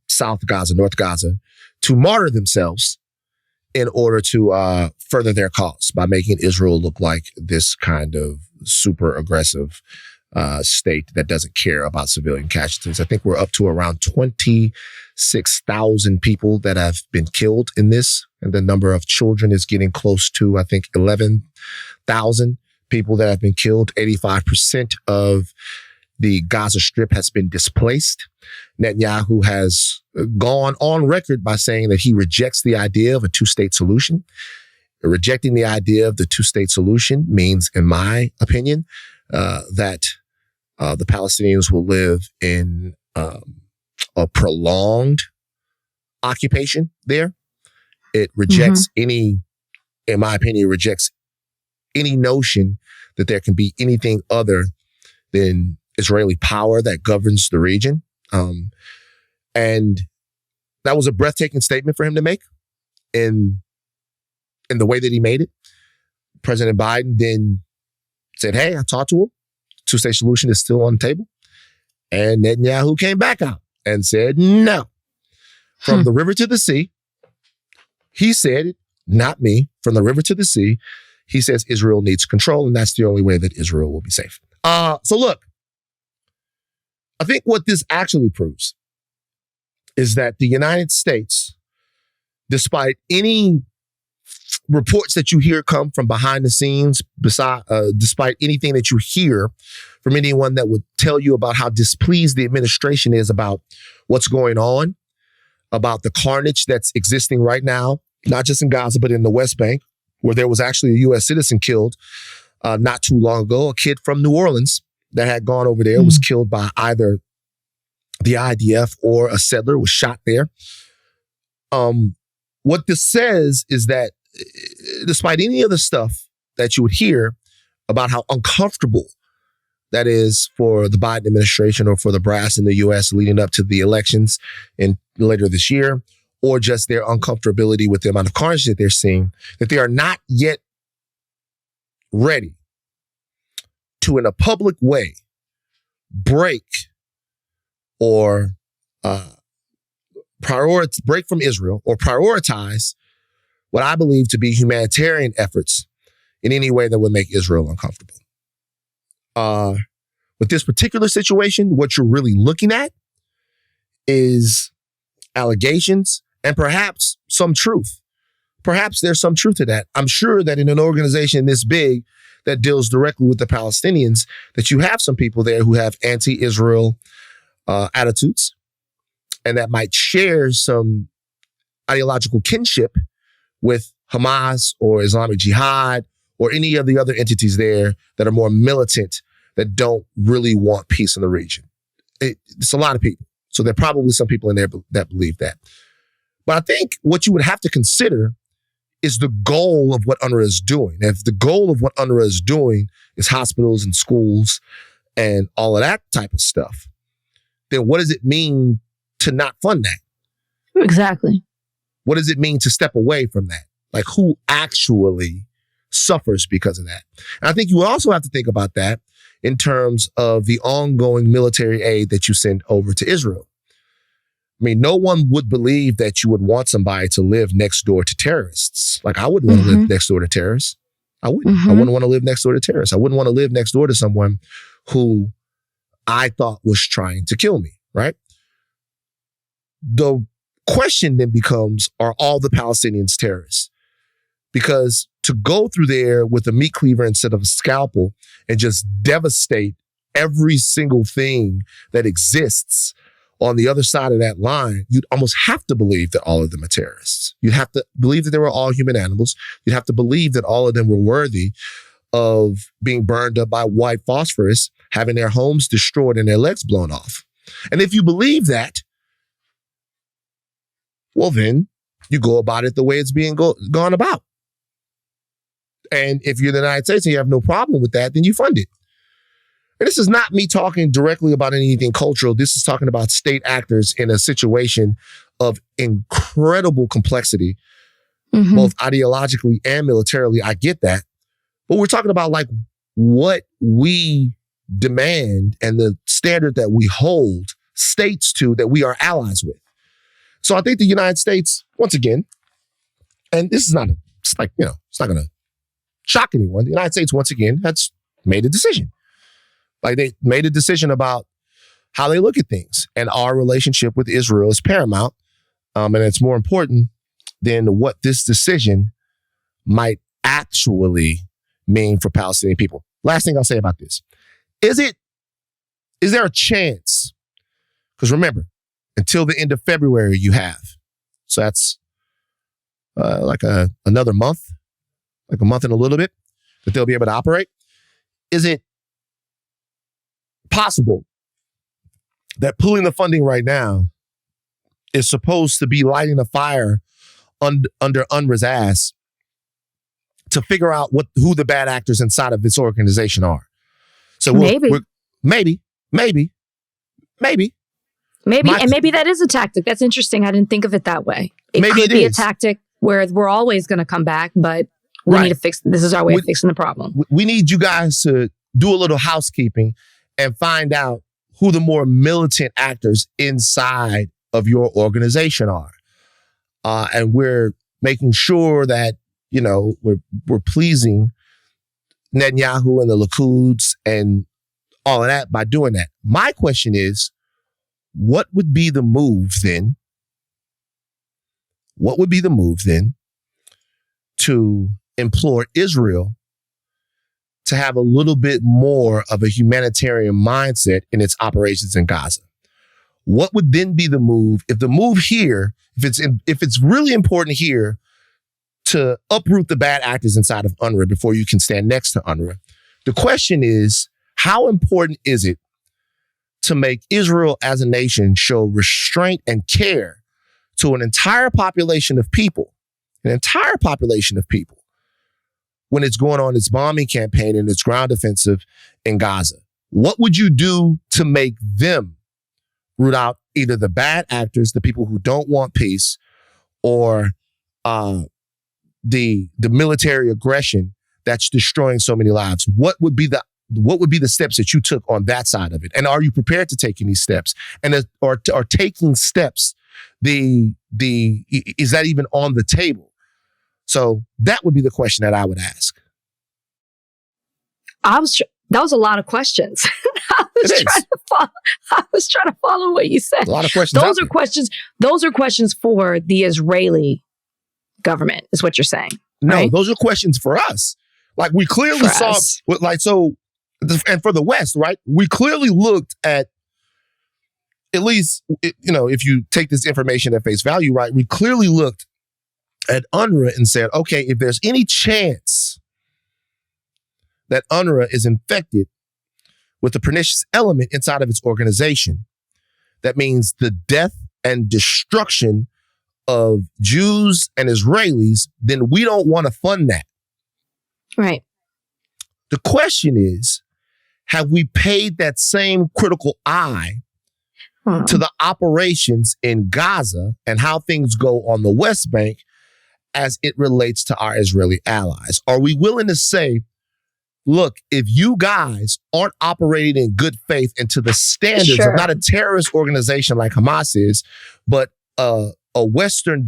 South Gaza, North Gaza, to martyr themselves in order to further their cause by making Israel look like this kind of super aggressive state that doesn't care about civilian casualties. I think we're up to around 26,000 people that have been killed in this. And the number of children is getting close to, I think, 11,000 people that have been killed. 85% of the Gaza Strip has been displaced. Netanyahu has gone on record by saying that he rejects the idea of a two-state solution. Rejecting the idea of the two-state solution means, in my opinion, that the Palestinians will live in a prolonged occupation there. It rejects in my opinion, rejects any notion that there can be anything other than Israeli power that governs the region. And that was a breathtaking statement for him to make in the way that he made it. President Biden then said, hey, I talked to him. Two-state solution is still on the table. And Netanyahu came back out and said, no. From the river to the sea, he said it, not me. From the river to the sea, he says Israel needs control, and that's the only way that Israel will be safe. So look, I think what this actually proves is that the United States, despite any reports that you hear come from behind the scenes, despite anything that you hear from anyone that would tell you about how displeased the administration is about what's going on, about the carnage that's existing right now, not just in Gaza, but in the West Bank, where there was actually a U.S. citizen killed not too long ago. A kid from New Orleans that had gone over there was killed by either the IDF or a settler, was shot there. What this says is that despite any of the stuff that you would hear about how uncomfortable that is for the Biden administration or for the brass in the U.S. leading up to the elections in later this year, or just their uncomfortability with the amount of carnage that they're seeing, that they are not yet ready to, in a public way, break or break from Israel or prioritize what I believe to be humanitarian efforts in any way that would make Israel uncomfortable. With this particular situation, what you're really looking at is allegations and perhaps some truth. Perhaps there's some truth to that. I'm sure that in an organization this big that deals directly with the Palestinians, that you have some people there who have anti-Israel attitudes and that might share some ideological kinship with Hamas or Islamic Jihad or any of the other entities there that are more militant, that don't really want peace in the region. It's a lot of people. So there are probably some people in there that believe that. But I think what you would have to consider is the goal of what UNRWA is doing. If the goal of what UNRWA is doing is hospitals and schools and all of that type of stuff, then what does it mean to not fund that? Exactly. What does it mean to step away from that? Like, who actually suffers because of that? And I think you also have to think about that in terms of the ongoing military aid that you send over to Israel. I mean, no one would believe that you would want somebody to live next door to terrorists. Like, I wouldn't want to live next door to terrorists. I wouldn't. I wouldn't want to live next door to terrorists. I wouldn't want to live next door to someone who I thought was trying to kill me, right? The question then becomes, are all the Palestinians terrorists? Because to go through there with a meat cleaver instead of a scalpel and just devastate every single thing that exists on the other side of that line, you'd almost have to believe that all of them are terrorists. You'd have to believe that they were all human animals. You'd have to believe that all of them were worthy of being burned up by white phosphorus, having their homes destroyed and their legs blown off. And if you believe that, well, then you go about it the way it's being gone about. And if you're the United States and you have no problem with that, then you fund it. And this is not me talking directly about anything cultural. This is talking about state actors in a situation of incredible complexity, both ideologically and militarily. I get that. But we're talking about like what we demand and the standard that we hold states to that we are allies with. So I think the United States, once again, and this is not, it's like, you know, it's not going to shock anyone. The United States, once again, has made a decision. Like, they made a decision about how they look at things. And our relationship with Israel is paramount. And it's more important than what this decision might actually mean for Palestinian people. Last thing I'll say about this. Is there a chance? Because remember, until the end of February you have. So that's like another month, like a month and a little bit, that they'll be able to operate. Is it possible that pulling the funding right now is supposed to be lighting a fire under UNRWA's ass to figure out who the bad actors inside of this organization are? So maybe. And maybe that is a tactic. That's interesting. I didn't think of it that way. It could be a tactic where we're always going to come back, but we need to fix. This is our way of fixing the problem. We need you guys to do a little housekeeping and find out who the more militant actors inside of your organization are. And we're making sure that, you know, we're pleasing Netanyahu and the Likud and all of that by doing that. My question is, what would be the move then? What would be the move then to implore Israel to have a little bit more of a humanitarian mindset in its operations in Gaza? What would then be the move if the move here, if it's really important here to uproot the bad actors inside of UNRWA before you can stand next to UNRWA? The question is, how important is it to make Israel as a nation show restraint and care to an entire population of people, when it's going on its bombing campaign and its ground offensive in Gaza? What would you do to make them root out either the bad actors, the people who don't want peace, or the military aggression that's destroying so many lives? What would be the steps that you took on that side of it? And are you prepared to take any steps? And are taking steps, is that even on the table? So that would be the question that I would ask. That was a lot of questions. I was trying to follow what you said. A lot of questions. Those are questions for the Israeli government, is what you're saying. No, right? Those are questions for us. Like, we clearly saw, and for the West, right? We clearly looked at least, you know, if you take this information at face value, right? We clearly looked at UNRWA and said, okay, if there's any chance that UNRWA is infected with a pernicious element inside of its organization, that means the death and destruction of Jews and Israelis, then we don't want to fund that. Right. The question is, have we paid that same critical eye to the operations in Gaza and how things go on the West Bank as it relates to our Israeli allies? Are we willing to say, look, if you guys aren't operating in good faith and to the standards Sure. of not a terrorist organization like Hamas is, but a Western,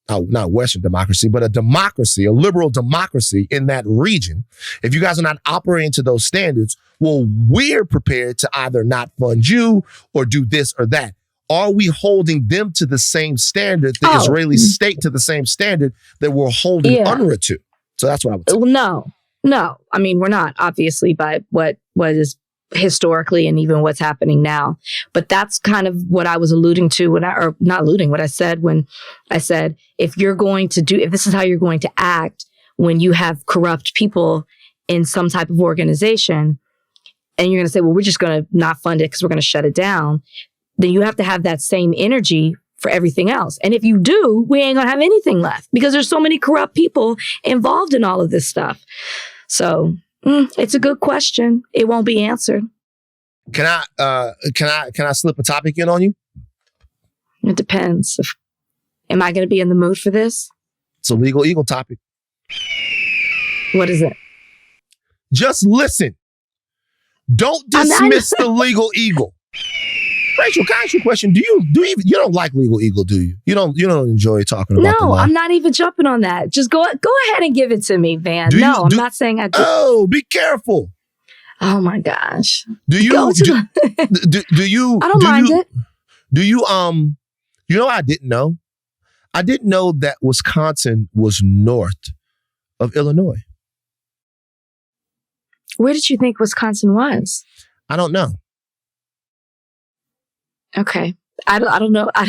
not Western democracy, but a democracy, a liberal democracy in that region, if you guys are not operating to those standards, well, we're prepared to either not fund you or do this or that. Are we holding them to the same standard, the Israeli state to the same standard that we're holding UNRWA to? So that's what I would say. No. I mean, we're not, obviously, by what is historically and even what's happening now. But that's kind of what I was alluding to what I said when I said, if this is how you're going to act when you have corrupt people in some type of organization, and you're going to say, well, we're just going to not fund it because we're going to shut it down, then you have to have that same energy for everything else. And if you do, we ain't going to have anything left because there's so many corrupt people involved in all of this stuff. So it's a good question. It won't be answered. Can I slip a topic in on you? It depends. Am I going to be in the mood for this? It's a legal eagle topic. What is it? Just listen. Don't dismiss the legal eagle. Rachel, can I ask you a question? Do you don't like legal eagle, do you? You don't enjoy talking about the law? No, I'm not even jumping on that. Just go ahead and give it to me, Van. I'm not saying I do. Oh, be careful. Oh my gosh. Do you I don't mind it. Do you I didn't know? I didn't know that Wisconsin was north of Illinois. Where did you think Wisconsin was? I don't know. Okay. I don't know. I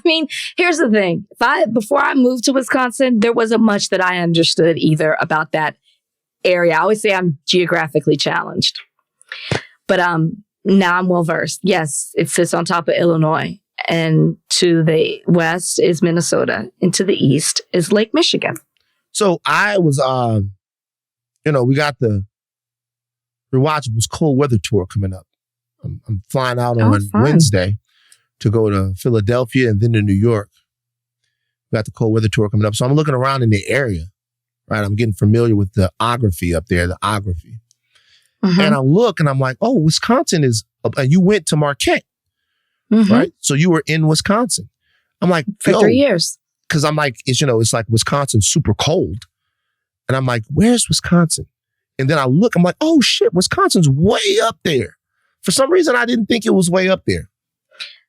mean, here's the thing. Before I moved to Wisconsin, there wasn't much that I understood either about that area. I always say I'm geographically challenged. But now I'm well versed. Yes, it sits on top of Illinois. And to the west is Minnesota. And to the east is Lake Michigan. So I was we got the Rewatchables cold weather tour coming up. I'm flying out on Wednesday to go to Philadelphia and then to New York. We got the cold weather tour coming up. So I'm looking around in the area, right? I'm getting familiar with the ography up there, Mm-hmm. And I look and I'm like, oh, Wisconsin is, and you went to Marquette, right? So you were in Wisconsin. I'm like, for 3 years. Because I'm like, it's like Wisconsin's super cold. And I'm like, where's Wisconsin? And then I look, I'm like, oh shit, Wisconsin's way up there. For some reason, I didn't think it was way up there.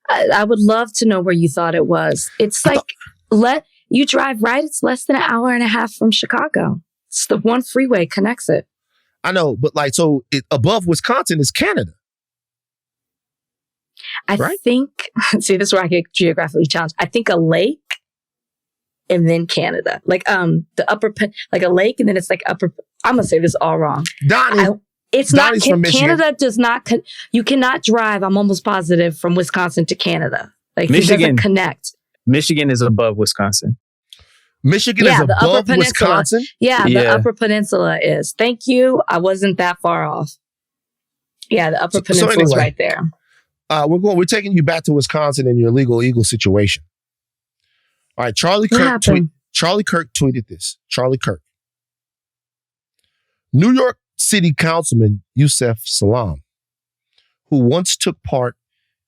I would love to know where you thought it was. It's like, you drive right, it's less than an hour and a half from Chicago. It's the one freeway connects it. I know, but above Wisconsin is Canada. I think, see, this is where I get geographically challenged. I think a lake and then Canada. Like the upper, like a lake and then it's like upper, I'm going to say this all wrong. Donnie. It's Donnie's not, Canada does not, you cannot drive, I'm almost positive, from Wisconsin to Canada. Like Michigan, it doesn't connect. Michigan is above Wisconsin. Michigan is above Wisconsin? Yeah, the Upper Peninsula is. Thank you. I wasn't that far off. Yeah, the Upper Peninsula is right there. We're taking you back to Wisconsin in your legal eagle situation. All right, Charlie Kirk tweeted this. Charlie Kirk. New York City Councilman Yusef Salaam, who once took part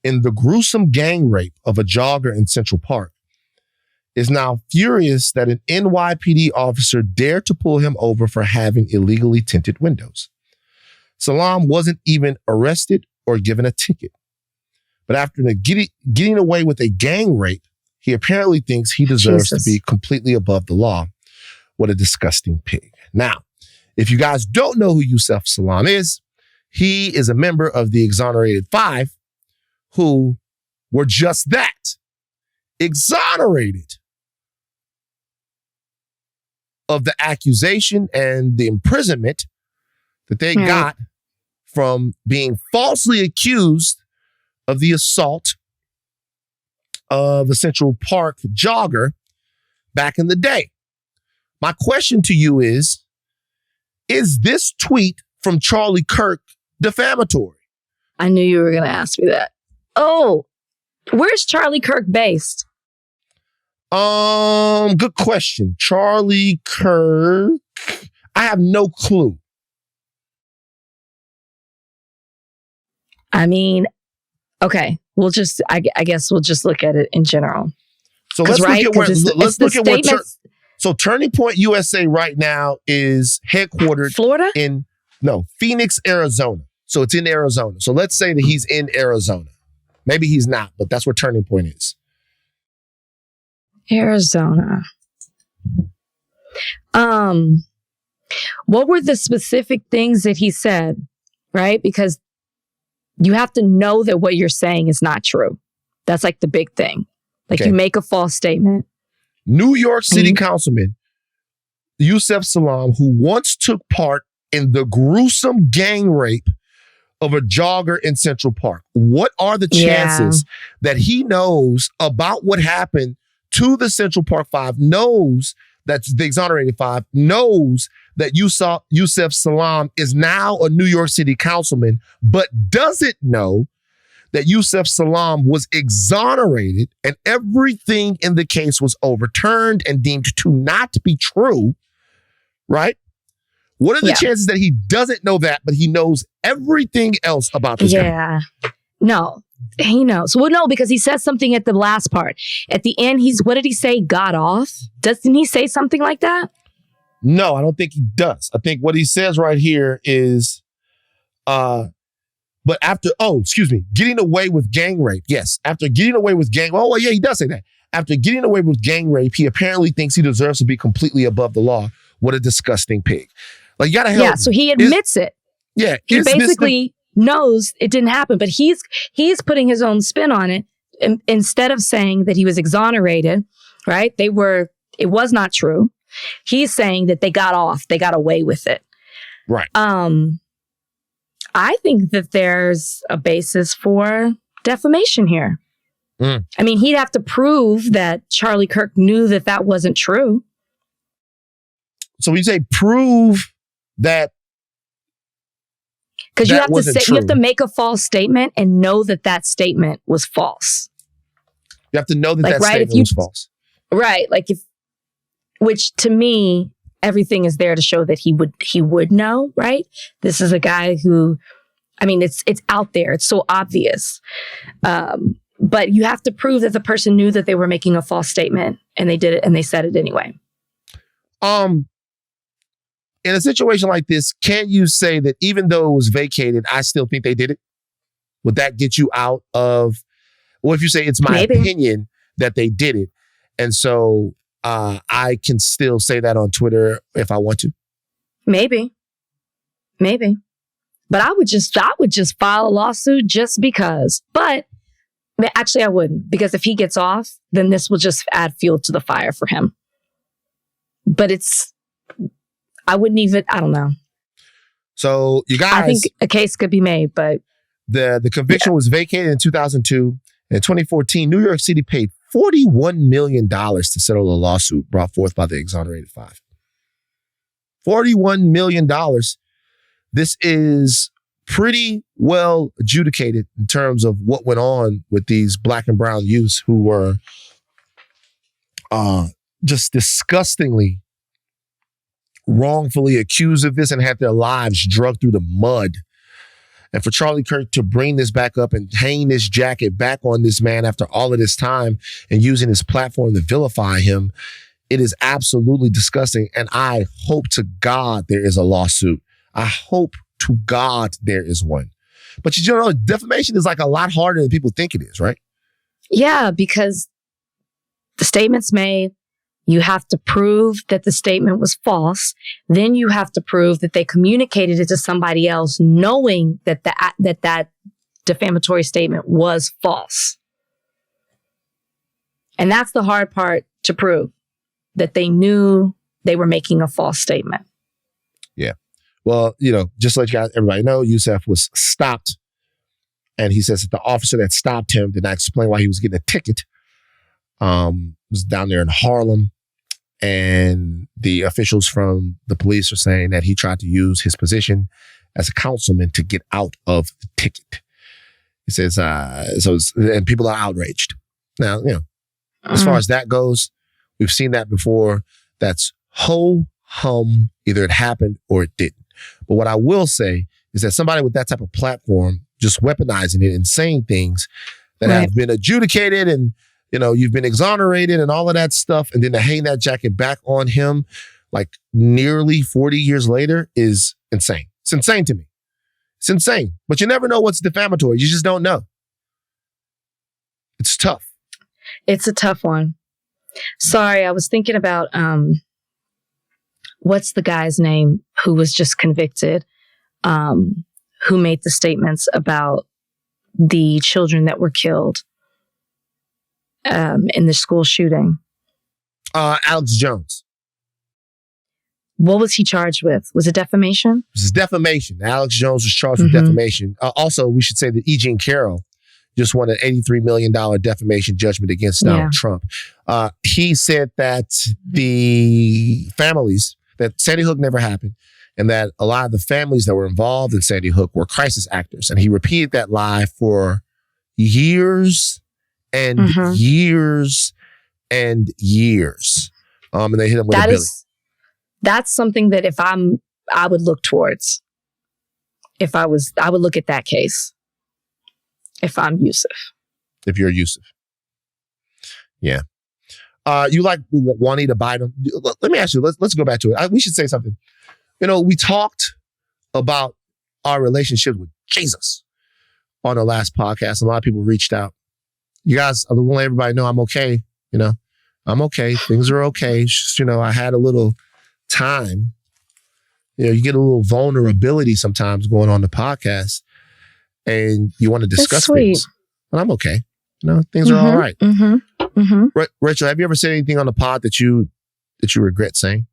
in the gruesome gang rape of a jogger in Central Park, is now furious that an NYPD officer dared to pull him over for having illegally tinted windows. Salaam wasn't even arrested or given a ticket. But after getting away with a gang rape, he apparently thinks he deserves to be completely above the law. What a disgusting pig. Now, if you guys don't know who Yusef Salaam is, he is a member of the Exonerated Five who were just that, exonerated of the accusation and the imprisonment that they got from being falsely accused of the assault of a Central Park jogger back in the day. My question to you is this tweet from Charlie Kirk defamatory? I knew you were going to ask me that. Oh, where's Charlie Kirk based? Good question. Charlie Kirk. I have no clue. I mean, okay, I guess we'll just look at it in general. So let's look at what so Turning Point USA right now is headquartered Florida? Phoenix, Arizona. So it's in Arizona. So let's say that he's in Arizona. Maybe he's not, but that's where Turning Point is. Arizona. What were the specific things that he said, right? Because you have to know that what you're saying is not true. That's like the big thing. Like you make a false statement. New York City Councilman Yusef Salaam, who once took part in the gruesome gang rape of a jogger in Central Park. What are the chances that he knows about what happened to the Central Park Five, knows that the exonerated five, knows that Yusef Salaam is now a New York City councilman, but doesn't know that Yusef Salaam was exonerated and everything in the case was overturned and deemed to not be true, right? What are the chances that he doesn't know that, but he knows everything else about this guy? No, he knows. Well, no, because he says something at the last part. At the end, what did he say? Got off? Doesn't he say something like that? No, I don't think he does. I think what he says right here is, but after, getting away with gang rape. Yes, after getting away with he does say that. After getting away with gang rape, he apparently thinks he deserves to be completely above the law. What a disgusting pig. Like, you gotta help. Yeah, so he admits it. Yeah. He basically knows it didn't happen, but he's putting his own spin on it. Instead of saying that he was exonerated, right? It was not true. He's saying that they got off, they got away with it. Right. I think that there's a basis for defamation here. I mean, he'd have to prove that Charlie Kirk knew that wasn't true. So when you say prove that, because you have to make a false statement and know that statement was false. You have to know that statement was false. Right. Which to me, everything is there to show that he would know, right? This is a guy who, I mean, it's out there. It's so obvious. But you have to prove that the person knew that they were making a false statement and they did it and they said it anyway. In a situation like this, can you say that even though it was vacated, I still think they did it? Would that get you out of, or if you say it's my opinion that they did it, and so I can still say that on Twitter if I want to? Maybe. But I would just file a lawsuit just because. But actually, I wouldn't, because if he gets off, then this will just add fuel to the fire for him. But I wouldn't even, I don't know. So you guys, I think a case could be made, but the conviction was vacated in 2002. In 2014, New York City paid $41 million to settle a lawsuit brought forth by the exonerated five. $41 million. This is pretty well adjudicated in terms of what went on with these Black and brown youths who were just disgustingly wrongfully accused of this and had their lives dragged through the mud. And for Charlie Kirk to bring this back up and hang this jacket back on this man after all of this time and using his platform to vilify him, it is absolutely disgusting. And I hope to God there is a lawsuit. I hope to God there is one. But you know, defamation is like a lot harder than people think it is, right? Yeah, because the statement's made. You have to prove that the statement was false. Then you have to prove that they communicated it to somebody else, knowing that that defamatory statement was false. And that's the hard part to prove, that they knew they were making a false statement. Yeah. Well, just to let you guys, everybody know, Yusef was stopped. And he says that the officer that stopped him did not explain why he was getting a ticket. Was down there in Harlem. And the officials from the police are saying that he tried to use his position as a councilman to get out of the ticket. He says, and people are outraged. Now, as far as that goes, we've seen that before. That's ho-hum. Either it happened or it didn't. But what I will say is that somebody with that type of platform just weaponizing it and saying things that have been adjudicated and, you've been exonerated and all of that stuff. And then to hang that jacket back on him like nearly 40 years later is insane. It's insane to me. It's insane. But you never know what's defamatory. You just don't know. It's tough. It's a tough one. Sorry, I was thinking about what's the guy's name who was just convicted, who made the statements about the children that were killed in the school shooting. Alex Jones. What was he charged with? Was it defamation? This is defamation. Alex Jones was charged with defamation. Also, we should say that E. Jean Carroll just won an $83 million defamation judgment against Donald Trump. He said that the families, that Sandy Hook never happened, and that a lot of the families that were involved in Sandy Hook were crisis actors. And he repeated that lie for years and years and years. And they hit him with a billy. That's something that I would look towards. I would look at that case. If I'm Yusuf. If you're Yusuf. Yeah. You like Juanita Byum? Let me ask you, let's go back to it. We should say something. We talked about our relationship with Jesus on the last podcast. A lot of people reached out. You guys, I want to let everybody know I'm okay. I'm okay. Things are okay. It's just, I had a little time. You get a little vulnerability sometimes going on the podcast and you want to discuss things. But I'm okay. Things are all right. Rachel, have you ever said anything on the pod that you regret saying?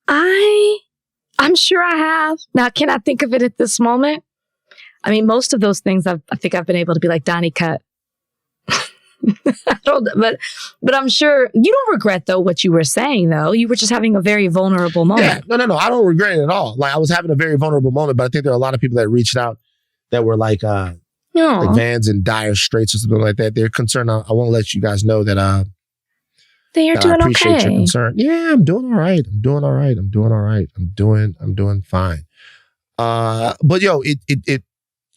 I'm sure I have. Now, can I think of it at this moment? I mean, most of those things I think I've been able to be like, Donnie, cut. But I'm sure you don't regret though what you were saying though. You were just having a very vulnerable moment. Yeah, no. I don't regret it at all. Like I was having a very vulnerable moment, but I think there are a lot of people that reached out that were like Vans in dire straits or something like that. They're concerned. I want to let you guys know that you're doing I appreciate okay. your concern. Yeah, I'm doing all right. I'm doing fine. But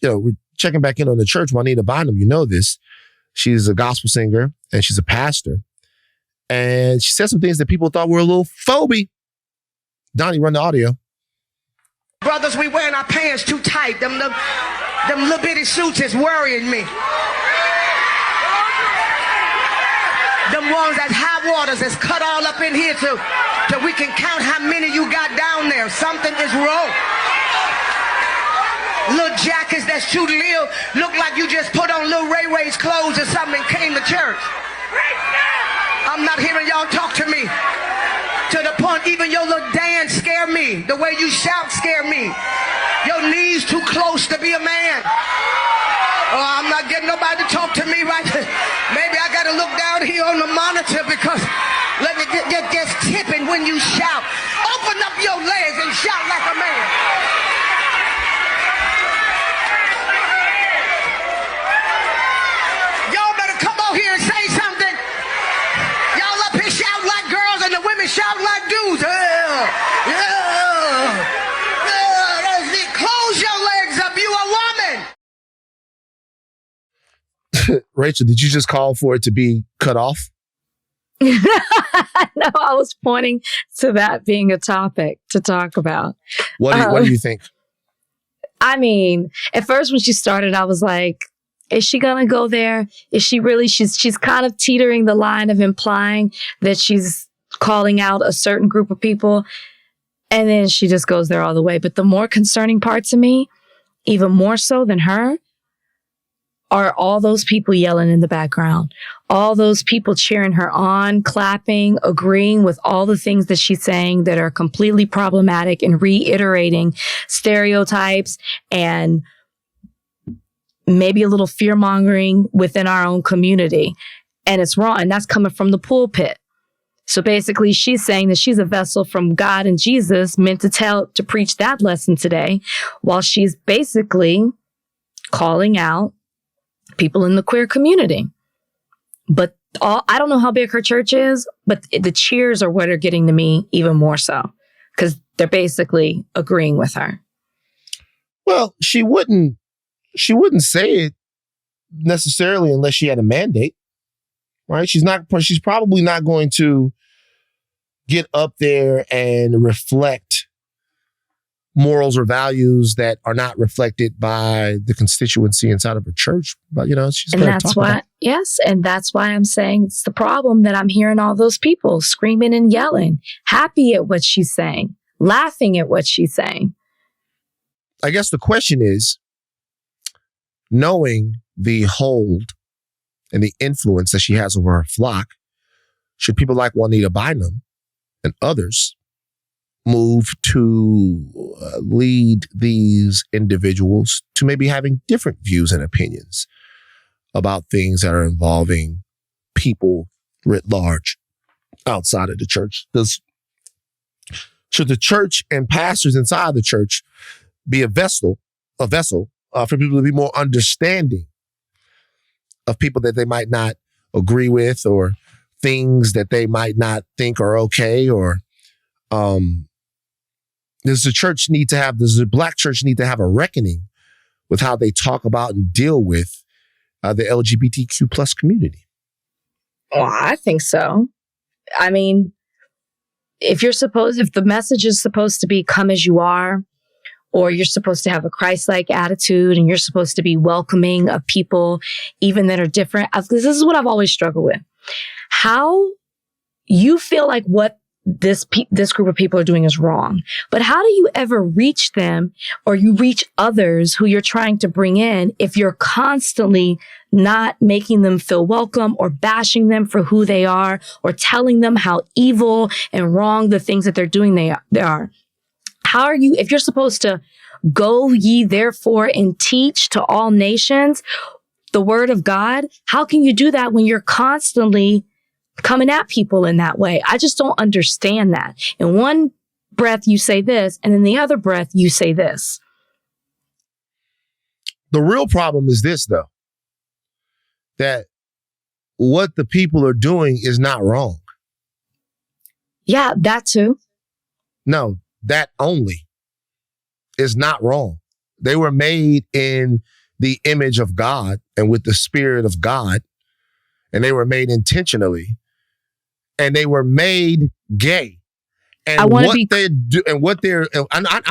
we're checking back in on the church. Juanita Byum, you know this. She's a gospel singer and she's a pastor. And she said some things that people thought were a little phoby. Donnie, run the audio. Brothers, we wearing our pants too tight. Them little bitty suits is worrying me. Them ones that's high waters that's cut all up in here till we can count how many you got down there. Something is wrong. Little jackets that's too little, look like you just put on little Ray Ray's clothes or something and came to church. I'm not hearing y'all talk to me. To the point, even your little dance scare me. The way you shout scare me. Your knees too close to be a man. Oh, I'm not getting nobody to talk to me right now. Maybe I got to look down here on the monitor because let me get tipping when you shout. Open up your legs and shout like a man. Y'all better come out here and say something. Y'all up here shout like girls and the women shout like dudes. That's it. Close your legs up. You a woman. Rachel, did you just call for it to be cut off? No, I was pointing to that being a topic to talk about. What do you think? I mean, at first when she started, I was like, is she going to go there? Is she really? She's kind of teetering the line of implying that she's calling out a certain group of people. And then she just goes there all the way. But the more concerning part to me, even more so than her, are all those people yelling in the background. All those people cheering her on, clapping, agreeing with all the things that she's saying that are completely problematic and reiterating stereotypes and maybe a little fear-mongering within our own community. And it's wrong. And that's coming from the pulpit. So basically, she's saying that she's a vessel from God and Jesus meant to preach that lesson today, while she's basically calling out people in the queer community. But I don't know how big her church is, but the cheers are what are getting to me even more so, because they're basically agreeing with her. Well, she wouldn't she wouldn't say it necessarily unless she had a mandate, right? She's probably not going to get up there and reflect morals or values that are not reflected by the constituency inside of her church. But, she's going to talk about it. Yes. And that's why I'm saying it's the problem that I'm hearing all those people screaming and yelling, happy at what she's saying, laughing at what she's saying. I guess the question is, knowing the hold and the influence that she has over her flock, should people like Juanita Bynum and others move to lead these individuals to maybe having different views and opinions about things that are involving people writ large outside of the church? Should the church and pastors inside the church be a vessel for people to be more understanding of people that they might not agree with, or things that they might not think are okay, or does the Black church need to have a reckoning with how they talk about and deal with the LGBTQ plus community? Well, I think so. I mean, if the message is supposed to be come as you are, or you're supposed to have a Christ-like attitude and you're supposed to be welcoming of people, even that are different. This is what I've always struggled with. How you feel like what this group of people are doing is wrong, but how do you ever reach them, or you reach others who you're trying to bring in, if you're constantly not making them feel welcome, or bashing them for who they are, or telling them how evil and wrong the things that they're doing they are? How are you, if you're supposed to go ye therefore and teach to all nations the word of God, how can you do that when you're constantly coming at people in that way? I just don't understand that. In one breath, you say this, and in the other breath, you say this. The real problem is this, though, that what the people are doing is not wrong. Yeah, that too. No, that only is not wrong. They were made in the image of God and with the Spirit of God, and they were made intentionally, and they were made gay. And I'm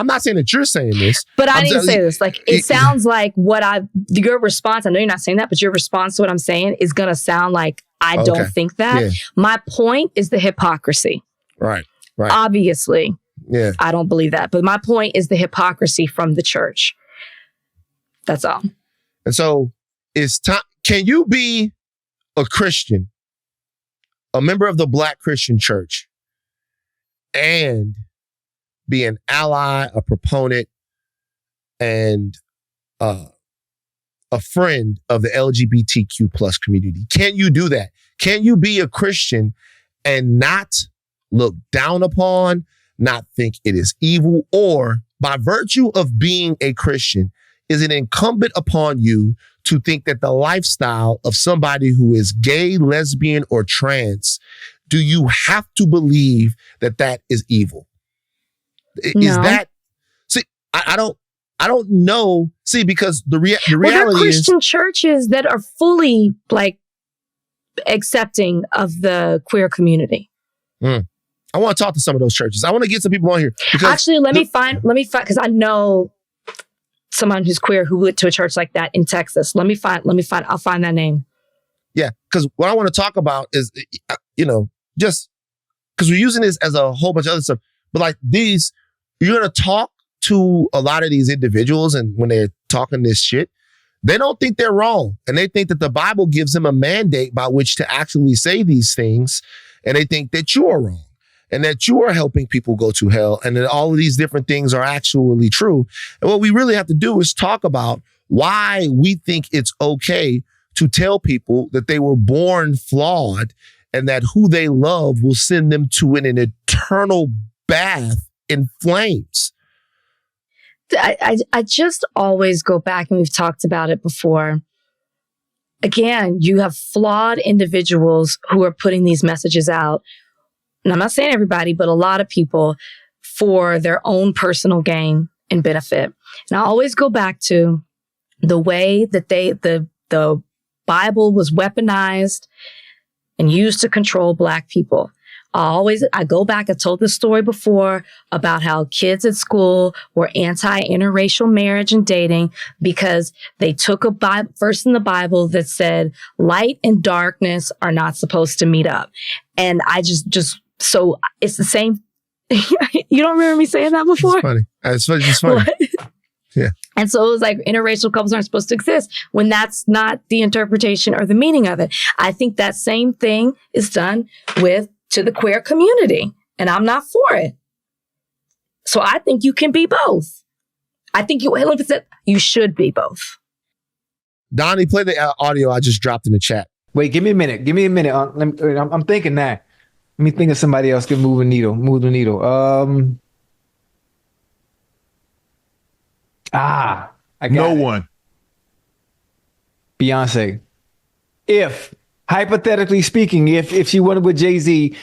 not saying that you're saying this, but I didn't say this. Like, it sounds like your response, I know you're not saying that, but your response to what I'm saying is going to sound like I don't think that. Yeah. My point is the hypocrisy. Right. Obviously. Yeah. I don't believe that. But my point is the hypocrisy from the church. That's all. And so it's time. Can you be a Christian, a member of the Black Christian church, and be an ally, a proponent, and a friend of the LGBTQ plus community? Can you do that? Can you be a Christian and not look down upon, not think it is evil, or by virtue of being a Christian, is it incumbent upon you to think that the lifestyle of somebody who is gay, lesbian, or trans, do you have to believe that that is evil? No. Is that, see, I don't know. See, because the reality there are Christian is churches that are fully accepting of the queer community. I want to talk to some of those churches. I want to get some people on here. Actually, let me find, because I know someone who's queer who went to a church like that in Texas. I'll find that name. Yeah, because what I want to talk about is, just because we're using this as a whole bunch of other stuff, but you're going to talk to a lot of these individuals, and when they're talking this shit, they don't think they're wrong. And they think that the Bible gives them a mandate by which to actually say these things. And they think that you are wrong, and that you are helping people go to hell, and that all of these different things are actually true. And what we really have to do is talk about why we think it's okay to tell people that they were born flawed, and that who they love will send them to an eternal bath in flames. I just always go back, and we've talked about it before. Again, you have flawed individuals who are putting these messages out. And I'm not saying everybody, but a lot of people, for their own personal gain and benefit. And I always go back to the way that the Bible was weaponized and used to control Black people. I go back, I told this story before about how kids at school were anti-interracial marriage and dating because they took a verse in the Bible that said light and darkness are not supposed to meet up. And I so it's the same. You don't remember me saying that before? It's funny. It's funny. Yeah. And so it was like interracial couples aren't supposed to exist when that's not the interpretation or the meaning of it. I think that same thing is done to the queer community, and I'm not for it. So I think you can be both. I think you should be both. Donnie, play the audio I just dropped in the chat. Wait, give me a minute. I'm thinking that. Let me think of somebody else can move the needle. I got no it. one. Beyonce. If hypothetically speaking, if she went with Jay-Z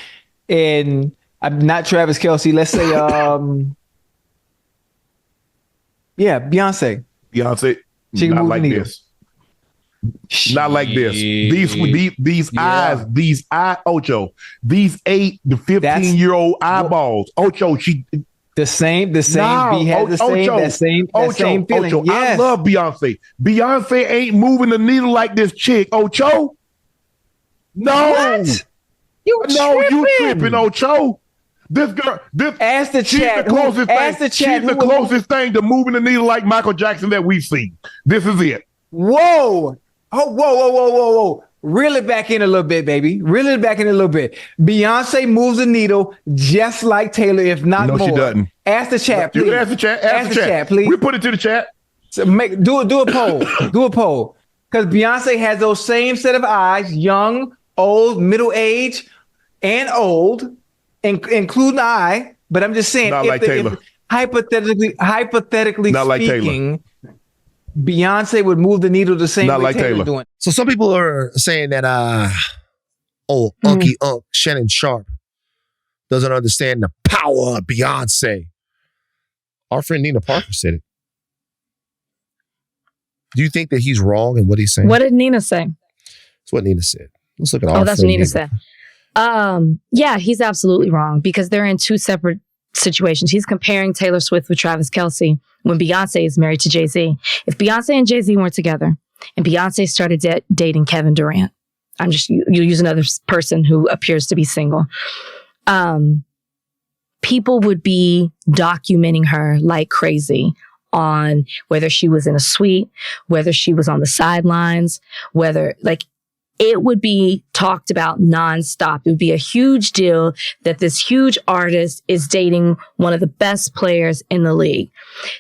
and not Travis Kelce, let's say, Beyonce. She can move the needle. Not like this. These eyes, Ocho. These 8 to 15-year-old eyeballs. Ocho, the same. B has the same feeling. Ocho, Yes. I love Beyonce. Beyonce ain't moving the needle like this chick, Ocho. No. What? You tripping, Ocho. This girl, ask the chat. She's the closest thing to moving the needle like Michael Jackson that we've seen. This is it. Whoa. Whoa. Reel it back in a little bit, baby. Beyonce moves the needle just like Taylor, if not more. No, she doesn't. Ask the chat, please. You can ask the chat. Ask the chat, please. We put it to the chat. So do a poll. Do a poll. Because Beyonce has those same set of eyes, young, old, middle age, and old, including I. But I'm just saying, if hypothetically not like speaking, Beyonce would move the needle the same not way like Taylor Taylor doing. So some people are saying that Unky Shannon Sharpe doesn't understand the power of Beyonce. Our friend Nina Parker said it. Do you think that he's wrong in what he's saying? What did Nina say? That's what Nina said. Let's look at our that's what Nina said. Yeah, he's absolutely wrong because they're in two separate situations. He's comparing Taylor Swift with Travis Kelce when Beyonce is married to Jay-Z. If Beyonce and Jay-Z weren't together and Beyonce started dating Kevin Durant, you use another person who appears to be single, people would be documenting her like crazy on whether she was in a suite, whether she was on the sidelines, it would be talked about nonstop. It would be a huge deal that this huge artist is dating one of the best players in the league.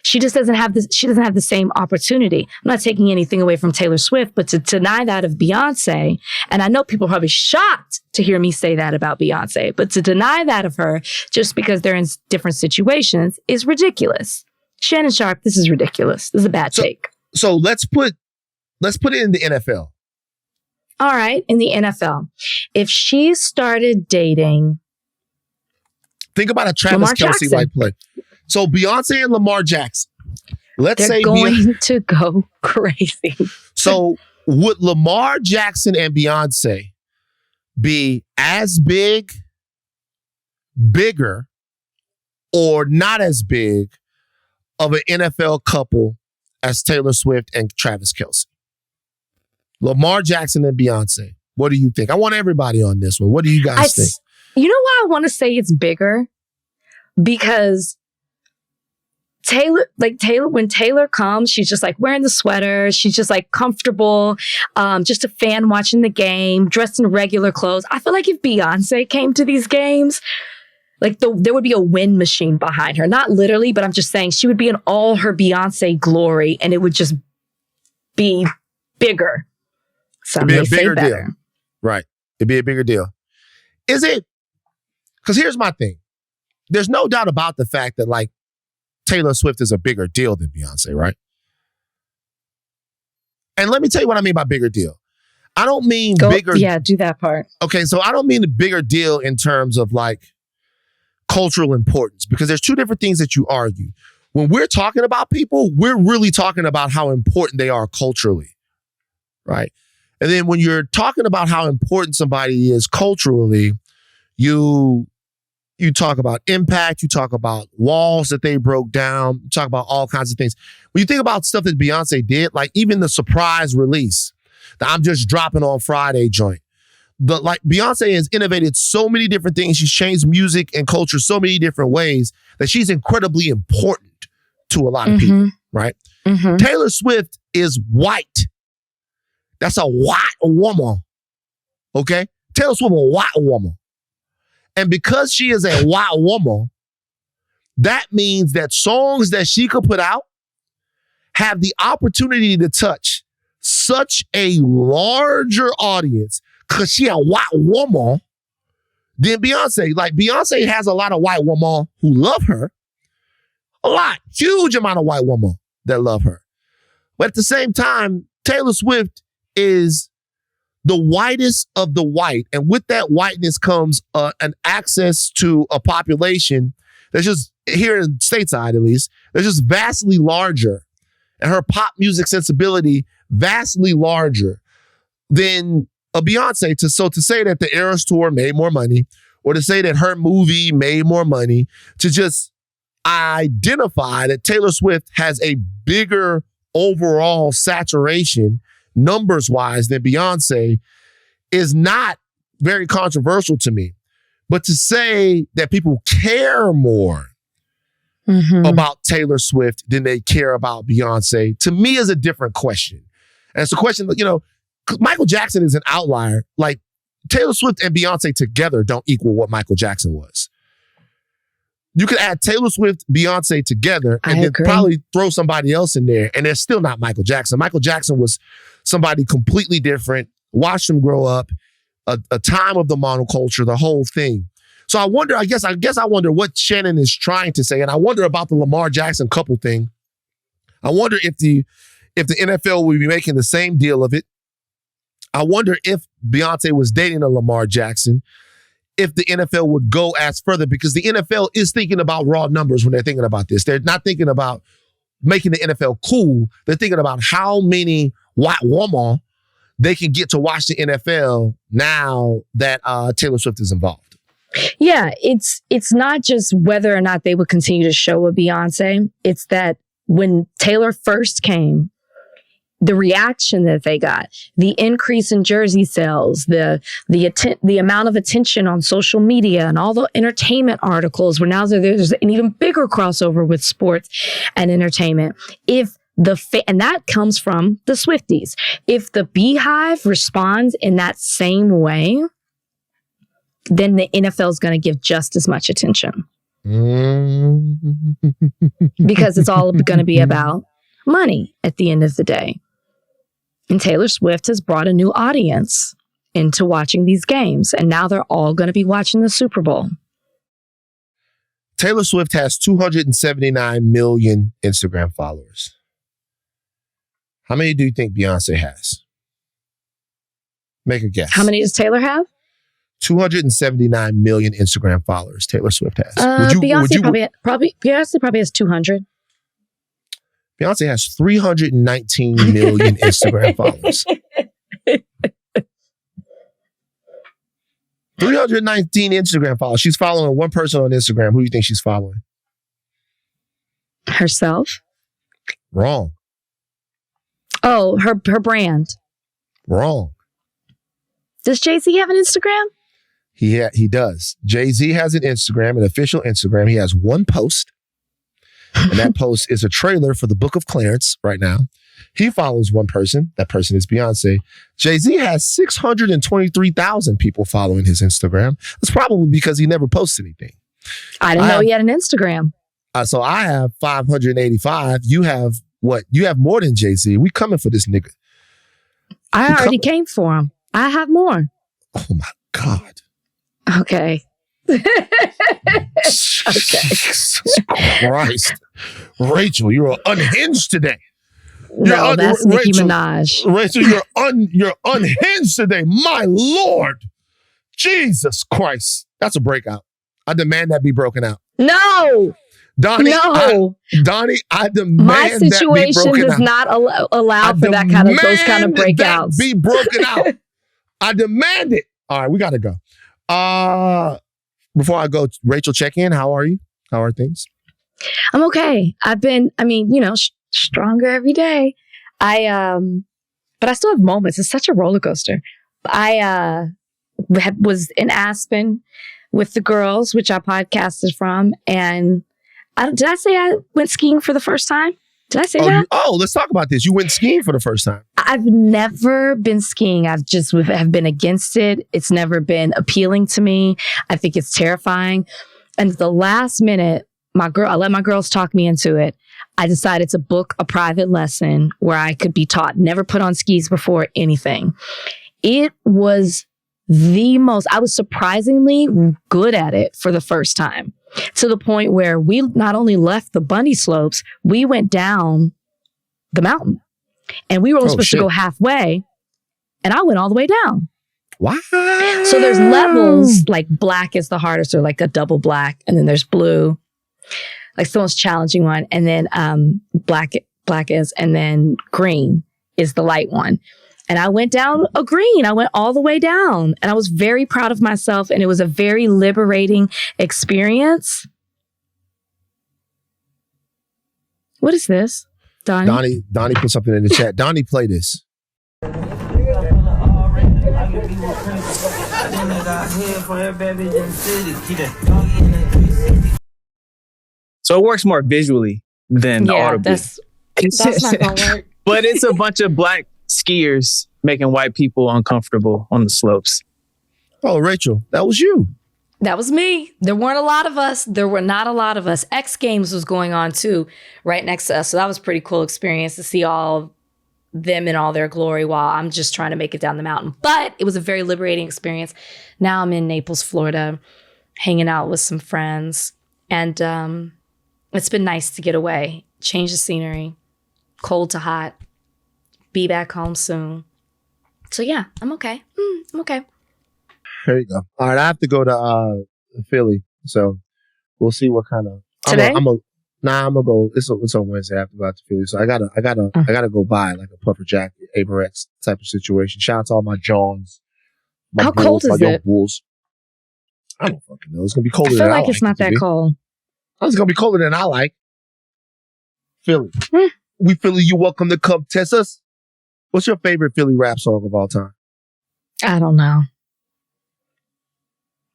She just doesn't have this. She doesn't have the same opportunity. I'm not taking anything away from Taylor Swift, but to deny that of Beyonce, and I know people are probably shocked to hear me say that about Beyonce, but to deny that of her just because they're in different situations is ridiculous. Shannon Sharpe, this is ridiculous. This is a bad take. So let's put it in the NFL. All right, in the NFL, if she started dating, think about a Travis Kelce like play. So Beyonce and Lamar Jackson. They're going to go crazy. So would Lamar Jackson and Beyonce be as bigger, or not as big of an NFL couple as Taylor Swift and Travis Kelce? Lamar Jackson and Beyonce. What do you think? I want everybody on this one. What do you guys think? You know why I want to say it's bigger? Because when Taylor comes, she's just like wearing the sweater. She's just like comfortable, just a fan watching the game, dressed in regular clothes. I feel like if Beyonce came to these games, there would be a wind machine behind her. Not literally, but I'm just saying she would be in all her Beyonce glory and it would just be bigger. It'd be a bigger deal. Right. It'd be a bigger deal. Is it? Because here's my thing. There's no doubt about the fact that Taylor Swift is a bigger deal than Beyonce, right? And let me tell you what I mean by bigger deal. I don't mean bigger. Yeah, do that part. Okay, so I don't mean the bigger deal in terms of cultural importance, because there's two different things that you argue. when we're talking about people, we're really talking about how important they are culturally, right? And then when you're talking about how important somebody is culturally, you talk about impact, you talk about walls that they broke down, you talk about all kinds of things. When you think about stuff that Beyonce did, like even the surprise release, the I'm Just Dropping on Friday joint, Beyonce has innovated so many different things. She's changed music and culture so many different ways that she's incredibly important to a lot of people, right? Taylor Swift is white. That's a white woman, okay? Taylor Swift is a white woman. And because she is a white woman, that means that songs that she could put out have the opportunity to touch such a larger audience because she a white woman than Beyonce. Like Beyonce has a lot of white women who love her. A lot, huge amount of white women that love her. But at the same time, Taylor Swift is the whitest of the white. And with that whiteness comes an access to a population that's just, here in stateside at least, that's just vastly larger. And her pop music sensibility vastly larger than a Beyonce. To say that the Eras Tour made more money, or to say that her movie made more money, to just identify that Taylor Swift has a bigger overall saturation numbers-wise than Beyonce is not very controversial to me. But to say that people care more about Taylor Swift than they care about Beyonce, to me is a different question. And it's a question that, Michael Jackson is an outlier. Like, Taylor Swift and Beyonce together don't equal what Michael Jackson was. You could add Taylor Swift, Beyonce together and then probably throw somebody else in there, and they're still not Michael Jackson. Michael Jackson was somebody completely different, watched him grow up, a time of the monoculture, the whole thing. So I wonder, I guess I wonder what Shannon is trying to say, and I wonder about the Lamar Jackson couple thing. I wonder if the NFL would be making the same deal of it. I wonder if Beyonce was dating a Lamar Jackson, if the NFL would go as further, because the NFL is thinking about raw numbers when they're thinking about this. They're not thinking about making the NFL cool. They're thinking about how many white women they can get to watch the NFL now that Taylor Swift is involved. Yeah, it's not just whether or not they would continue to show a Beyonce. It's that when Taylor first came, the reaction that they got, the increase in jersey sales, the amount of attention on social media and all the entertainment articles, where now there's an even bigger crossover with sports and entertainment. And that comes from the Swifties. If the Beehive responds in that same way, then the NFL is going to give just as much attention. Because it's all going to be about money at the end of the day. And Taylor Swift has brought a new audience into watching these games. And now they're all going to be watching the Super Bowl. Taylor Swift has 279 million Instagram followers. How many do you think Beyonce has? Make a guess. How many does Taylor have? 279 million Instagram followers Taylor Swift has. Beyonce probably has 200. Beyonce has 319 million Instagram followers. 319 Instagram followers. She's following one person on Instagram. Who do you think she's following? Herself? Wrong. Oh, her brand. Wrong. Does Jay-Z have an Instagram? He does. Jay-Z has an Instagram, an official Instagram. He has one post. And that post is a trailer for the Book of Clarence right now. He follows one person. That person is Beyonce. Jay-Z has 623,000 people following his Instagram. That's probably because he never posts anything. I didn't know he had an Instagram. So I have 585. You have what? You have more than Jay-Z. We coming for this nigga. I already came for him. I have more. Oh my God. Okay. Jesus Christ. Rachel, you're unhinged today. That's Nicki Minaj. Rachel, you're unhinged today. My Lord. Jesus Christ. That's a breakout. I demand that be broken out. No. Donnie, No. I demand My that be situation broken does out. not allow for those kind of breakouts. That be broken out. I demand it. All right, we got to go. Before I go, Rachel, check in. How are you? How are things? I'm okay. I've been, stronger every day. But I still have moments. It's such a roller coaster. I was in Aspen with the girls, which I podcasted from. And did I say I went skiing for the first time? Did I say that? Let's talk about this. You went skiing for the first time. I've never been skiing. I've just have been against it. It's never been appealing to me. I think it's terrifying. And at the last minute, I let my girls talk me into it. I decided to book a private lesson where I could be taught. Never put on skis before, anything. It was I was surprisingly good at it for the first time, to the point where we not only left the bunny slopes, we went down the mountain, and we were only supposed to go halfway, and I went all the way down. Wow. So there's levels, like black is the hardest, or like a double black, and then there's blue, like the most challenging one, and then black is, and then green is the light one. And I went down a green. I went all the way down. And I was very proud of myself. And it was a very liberating experience. What is this, Donnie? Donnie put something in the chat. Donnie, play this. So it works more visually than audibly. That's not going to work. But it's a bunch of black skiers making white people uncomfortable on the slopes. Oh, Rachel, that was you. That was me. There weren't a lot of us. There were not a lot of us. X Games was going on too, right next to us. So that was a pretty cool experience to see all them in all their glory while I'm just trying to make it down the mountain. But it was a very liberating experience. Now I'm in Naples, Florida, hanging out with some friends. And it's been nice to get away, change the scenery, cold to hot. Be back home soon. So yeah, I'm okay. I'm okay. There you go. All right, I have to go to Philly, so we'll see what kind of today. I'm gonna go. It's on Wednesday. I have to go out to Philly, so I gotta go buy like a puffer jacket, Aberex type of situation. Shout out to all my Johns. How cold is it? Bulls. I don't fucking know. It's gonna be colder. I feel like it's not that cold. It's gonna be colder than I like. Philly, we Philly. You welcome to come test us. What's your favorite Philly rap song of all time? I don't know.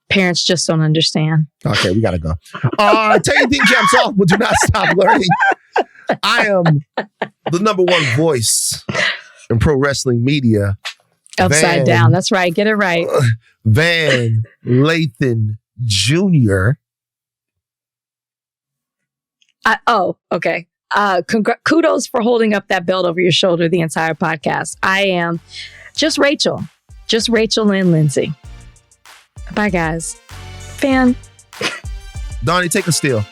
Parents just don't understand. Okay, we gotta go. Tell you thing jumps off, but do not stop learning. I am the number one voice in pro wrestling media. Upside down. That's right. Get it right. Van Lathan Jr. Okay. Kudos for holding up that belt over your shoulder the entire podcast. I am just Rachel Lynn Lindsay. Bye, guys. Fan. Donnie, take a steal.